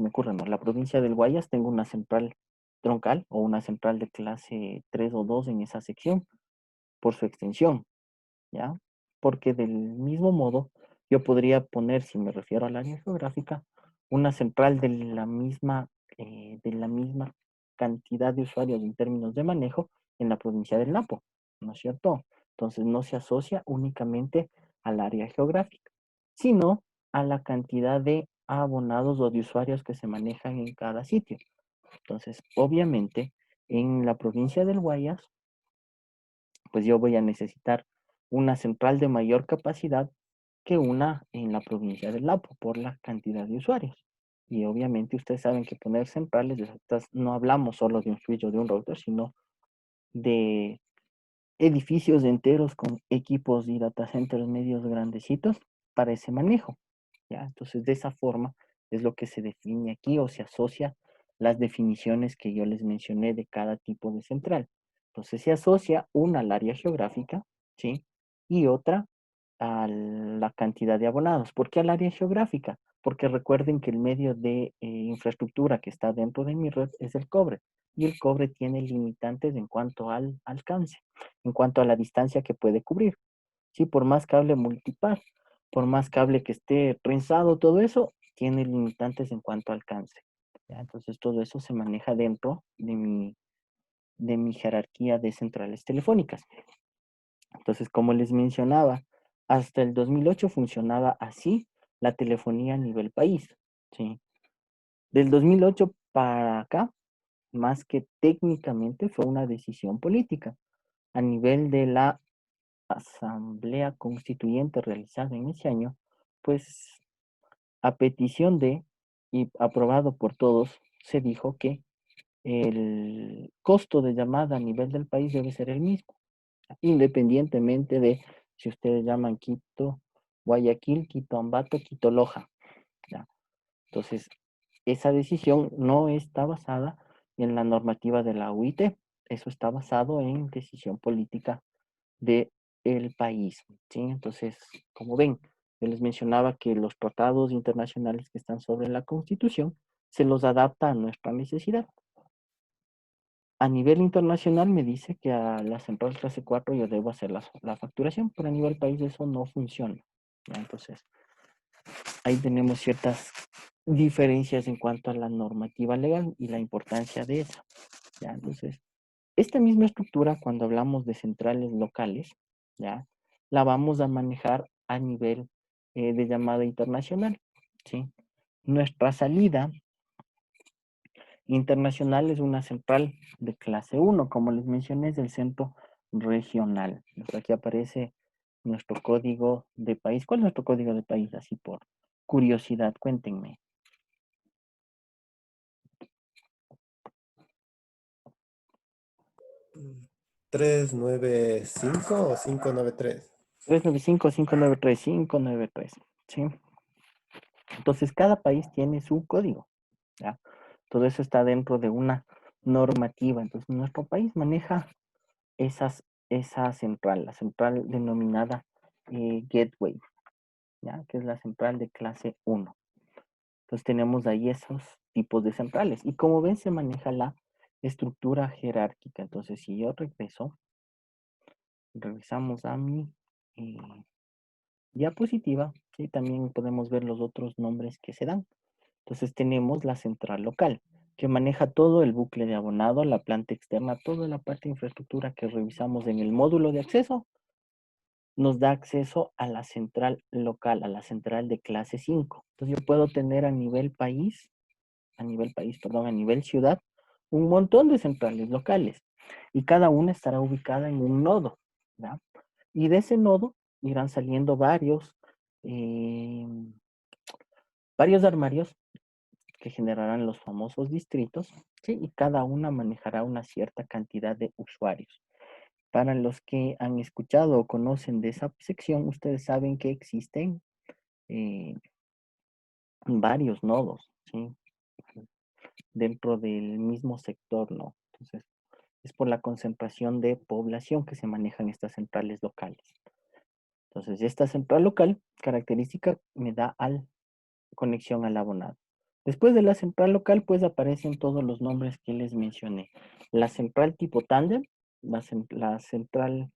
me ocurre, ¿no? La provincia del Guayas, tengo una central troncal o una central de clase 3 o 2 en esa sección por su extensión, ¿ya? Porque del mismo modo, yo podría poner, si me refiero al área geográfica, una central de la misma cantidad de usuarios en términos de manejo en la provincia del Napo, ¿no es cierto? Entonces no se asocia únicamente al área geográfica, sino a la cantidad de abonados o de usuarios que se manejan en cada sitio. Entonces, obviamente, en la provincia del Guayas, pues yo voy a necesitar una central de mayor capacidad que una en la provincia del Napo por la cantidad de usuarios. Y obviamente ustedes saben que poner centrales de estas, no hablamos solo de un switch o de un router, sino de edificios enteros con equipos y data centers medios grandecitos para ese manejo. ¿Ya? Entonces, de esa forma es lo que se define aquí o se asocia las definiciones que yo les mencioné de cada tipo de central. Entonces, se asocia una al área geográfica, ¿sí? Y otra a la cantidad de abonados. ¿Por qué al área geográfica? Porque recuerden que el medio de infraestructura que está dentro de mi red es el cobre. Y el cobre tiene limitantes en cuanto al alcance, en cuanto a la distancia que puede cubrir. Sí, por más cable multipar, por más cable que esté trenzado, todo eso tiene limitantes en cuanto a alcance. ¿Ya? Entonces todo eso se maneja dentro de mi jerarquía de centrales telefónicas. Entonces, como les mencionaba, hasta el 2008 funcionaba así la telefonía a nivel país. ¿Sí? Del 2008 para acá, más que técnicamente, fue una decisión política a nivel de la asamblea constituyente realizada en ese año, pues a petición de y aprobado por todos, se dijo que el costo de llamada a nivel del país debe ser el mismo, independientemente de si ustedes llaman Quito, Guayaquil, Quito Ambato, Quito Loja. ¿Ya? Entonces, esa decisión no está basada en la normativa de la UIT, eso está basado en decisión política de el país, ¿sí? Entonces, como ven, yo les mencionaba que los tratados internacionales que están sobre la Constitución se los adapta a nuestra necesidad. A nivel internacional me dice que a la central clase 4 yo debo hacer la facturación, pero a nivel país eso no funciona, ¿ya? Entonces, ahí tenemos ciertas diferencias en cuanto a la normativa legal y la importancia de esa, ¿ya? Entonces, esta misma estructura, cuando hablamos de centrales locales, ¿ya? La vamos a manejar a nivel de llamada internacional, ¿sí? Nuestra salida internacional es una central de clase 1, como les mencioné, es el centro regional. Entonces, aquí aparece nuestro código de país. ¿Cuál es nuestro código de país? Así por curiosidad, cuéntenme. 395 o 593. 395, 593, 593, ¿sí? Entonces, cada país tiene su código, ¿ya? Todo eso está dentro de una normativa. Entonces, nuestro país maneja esa central, la central denominada Gateway, ¿ya? Que es la central de clase 1. Entonces, tenemos ahí esos tipos de centrales. Y como ven, se maneja la estructura jerárquica. Entonces, si yo regresamos a mi diapositiva, ¿sí? También podemos ver los otros nombres que se dan. Entonces tenemos la central local, que maneja todo el bucle de abonado, la planta externa, toda la parte de infraestructura que revisamos en el módulo de acceso, nos da acceso a la central local, a la central de clase 5. Entonces yo puedo tener a nivel país, a nivel ciudad, un montón de centrales locales, y cada una estará ubicada en un nodo, ¿ya? Y de ese nodo irán saliendo eh, varios armarios que generarán los famosos distritos, ¿sí? Y cada una manejará una cierta cantidad de usuarios. Para los que han escuchado o conocen de esa sección, ustedes saben que existen eh, varios nodos, ¿sí? Dentro del mismo sector, ¿no? Entonces, es por la concentración de población que se manejan estas centrales locales. Entonces, esta central local característica me da conexión al abonado. Después de la central local, pues aparecen todos los nombres que les mencioné. La central tipo tándem, la central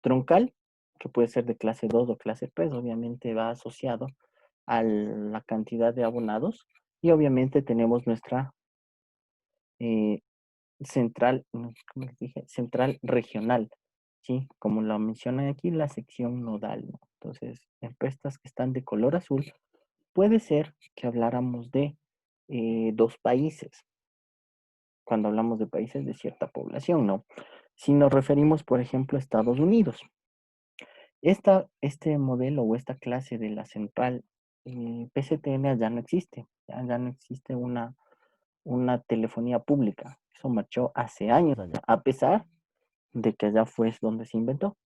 troncal, que puede ser de clase 2 o clase 3, obviamente va asociado a la cantidad de abonados. Y obviamente tenemos nuestra eh, central, ¿cómo les dije? Central regional, ¿sí? Como lo mencionan aquí, la sección nodal, ¿no? Entonces, en estas que están de color azul, puede ser que habláramos de dos países, cuando hablamos de países de cierta población, ¿no? Si nos referimos, por ejemplo, a Estados Unidos, este modelo o esta clase de la central PCTN ya no existe, ya no existe una telefonía pública. Eso marchó hace años allá, a pesar de que allá fue donde se inventó,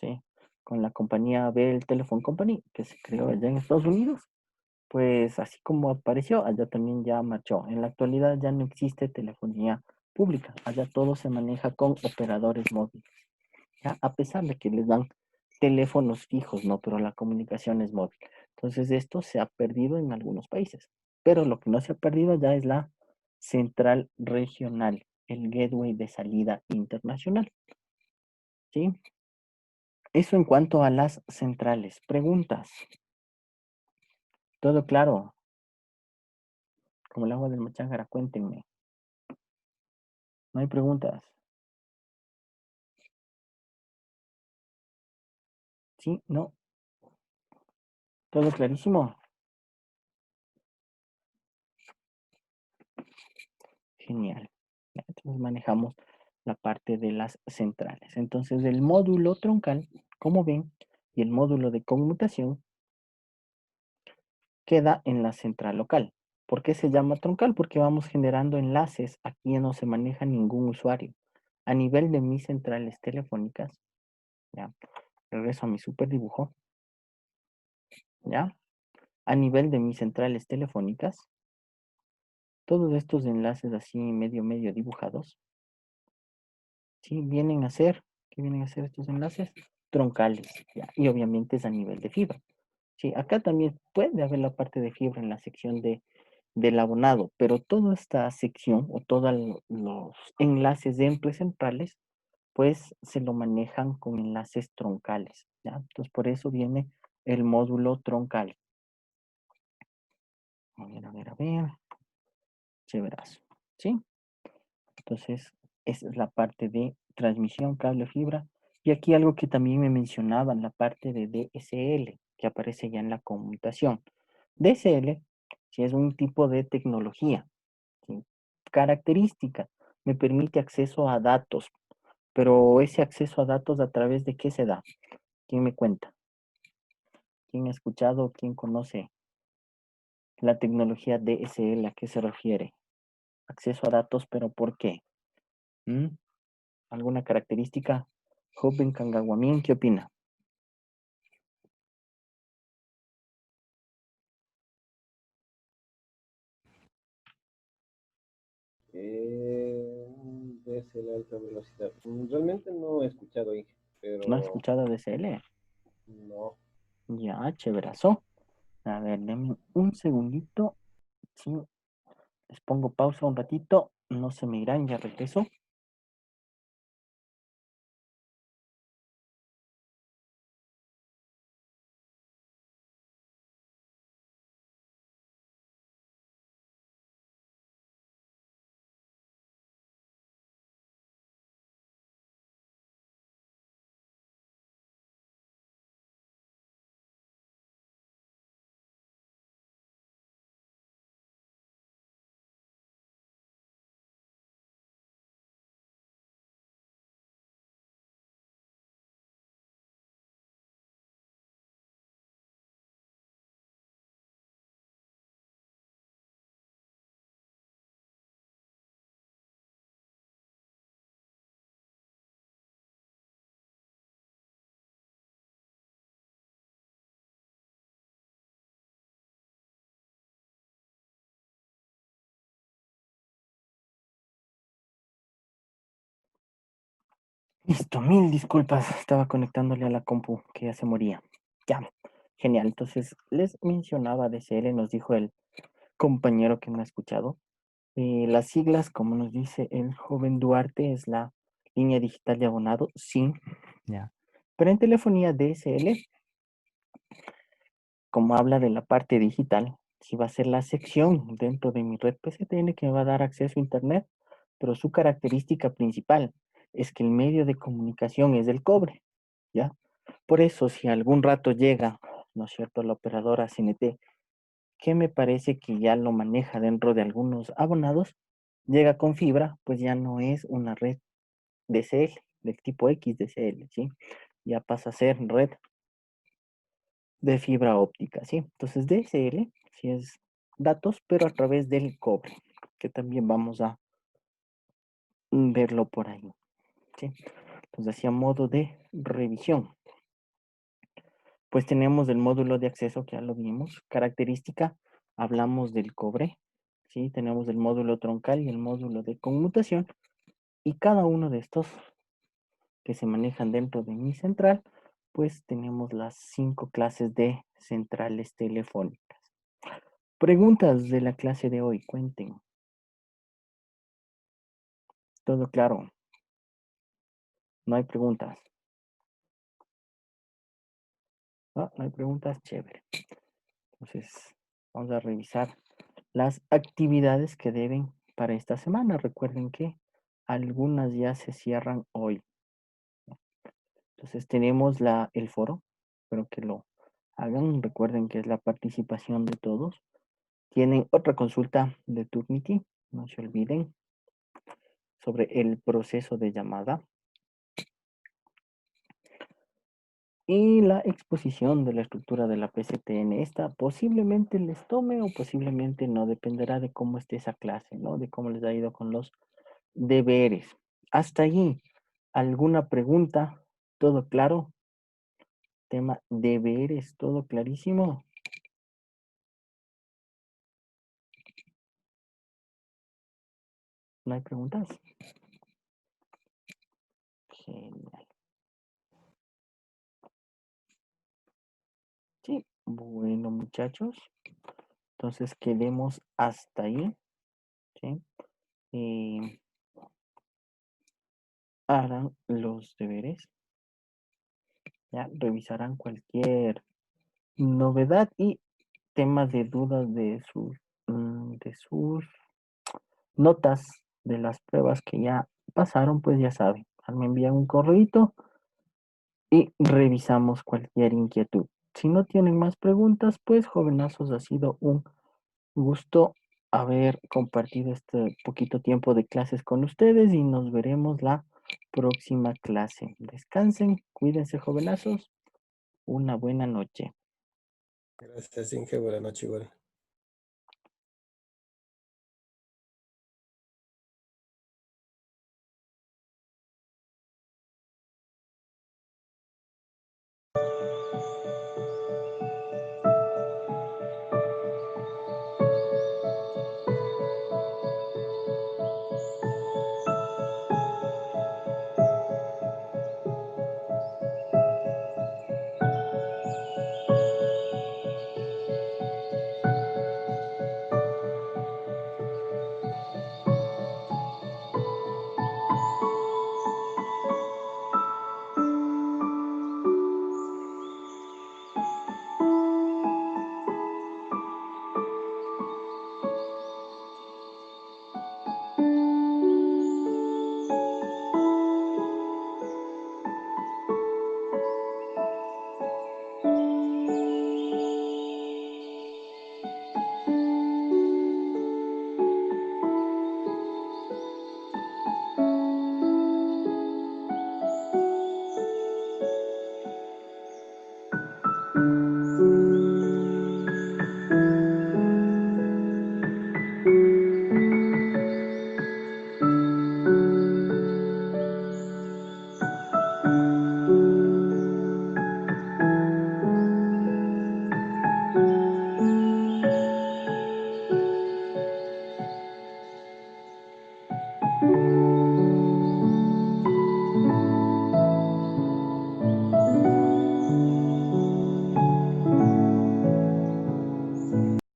¿sí? Con la compañía Bell Telephone Company, que se creó allá en Estados Unidos, pues así como apareció, allá también ya marchó. En la actualidad ya no existe telefonía pública, allá todo se maneja con operadores móviles, ¿ya? A pesar de que les dan teléfonos fijos, ¿no? Pero la comunicación es móvil. Entonces esto se ha perdido en algunos países, pero lo que no se ha perdido ya es la central regional, el gateway de salida internacional, ¿sí? Eso en cuanto a las centrales. Preguntas. ¿Todo claro? Como el agua del Machángara, cuéntenme. No hay preguntas. ¿Sí? ¿No? ¿Todo clarísimo? Genial. Entonces manejamos la parte de las centrales. Entonces, el módulo troncal, como ven, y el módulo de conmutación queda en la central local. ¿Por qué se llama troncal? Porque vamos generando enlaces. Aquí ya no se maneja ningún usuario. A nivel de mis centrales telefónicas, ya, regreso a mi super dibujo, ya, a nivel de mis centrales telefónicas, todos estos enlaces así medio dibujados, ¿sí? Vienen a ser, ¿qué vienen a ser estos enlaces? Troncales, ¿ya? Y obviamente es a nivel de fibra. Sí, acá también puede haber la parte de fibra en la sección del abonado, pero toda esta sección o todos los enlaces entre centrales, pues se lo manejan con enlaces troncales, ¿ya? Entonces por eso viene el módulo troncal. A ver. Chéverazo, ¿sí? Entonces, esa es la parte de transmisión, cable, fibra. Y aquí algo que también me mencionaban, la parte de DSL, que aparece ya en la conmutación. DSL, sí, es un tipo de tecnología, ¿sí? Característica, me permite acceso a datos, pero ese acceso a datos, ¿a través de qué se da? ¿Quién me cuenta? ¿Quién ha escuchado? ¿Quién conoce la tecnología DSL? ¿A qué se refiere? Acceso a datos, pero ¿por qué? ¿Mm? ¿Alguna característica? Joven Kangawamin, ¿qué opina? Desde la alta velocidad. Realmente no he escuchado, Inge, ¿No has pero escuchado DSL? no. Ya, chéverazo. A ver, denme un segundito. Sí, les pongo pausa un ratito. No se me irán, ya regreso. Listo, mil disculpas. Estaba conectándole a la compu que ya se moría. Ya, genial. Entonces, les mencionaba DSL, nos dijo el compañero que me ha escuchado. Las siglas, como nos dice el joven Duarte, es la línea digital de abonado, sí, ya. Pero en telefonía DSL, como habla de la parte digital, si va a ser la sección dentro de mi red PCTN que me va a dar acceso a Internet, pero su característica principal es que el medio de comunicación es el cobre, ¿ya? Por eso, si algún rato llega, ¿no es cierto?, la operadora CNT, que me parece que ya lo maneja dentro de algunos abonados, llega con fibra, pues ya no es una red DSL, del tipo X DSL, ¿sí? Ya pasa a ser red de fibra óptica, ¿sí? Entonces DSL, sí es datos, pero a través del cobre, que también vamos a verlo por ahí, ¿sí? Entonces, hacia modo de revisión. Pues tenemos el módulo de acceso, que ya lo vimos. Característica, hablamos del cobre, ¿sí? Tenemos el módulo troncal y el módulo de conmutación. Y cada uno de estos que se manejan dentro de mi central, pues tenemos las 5 clases de centrales telefónicas. Preguntas de la clase de hoy, cuenten. Todo claro. No hay preguntas. No, no hay preguntas, chévere. Entonces, vamos a revisar las actividades que deben para esta semana. Recuerden que algunas ya se cierran hoy. Entonces, tenemos el foro. Espero que lo hagan. Recuerden que es la participación de todos. Tienen otra consulta de Turnity. No se olviden. sobre el proceso de llamada y la exposición de la estructura de la PCTN. Esta posiblemente les tome o posiblemente no, dependerá de cómo esté esa clase, ¿no? De cómo les ha ido con los deberes. Hasta allí, ¿alguna pregunta? ¿Todo claro? Tema deberes, ¿todo clarísimo? ¿No hay preguntas? Genial. Sí, bueno, muchachos. Entonces quedemos hasta ahí. ¿Sí? Harán los deberes. Ya revisarán cualquier novedad y temas de dudas de sus notas de las pruebas que ya pasaron, pues ya saben. Me envían un correíto y revisamos cualquier inquietud. Si no tienen más preguntas, pues jovenazos, ha sido un gusto haber compartido este poquito tiempo de clases con ustedes y nos veremos la próxima clase. Descansen, cuídense jovenazos, una buena noche. Gracias, Inge. Buenas noches, igual.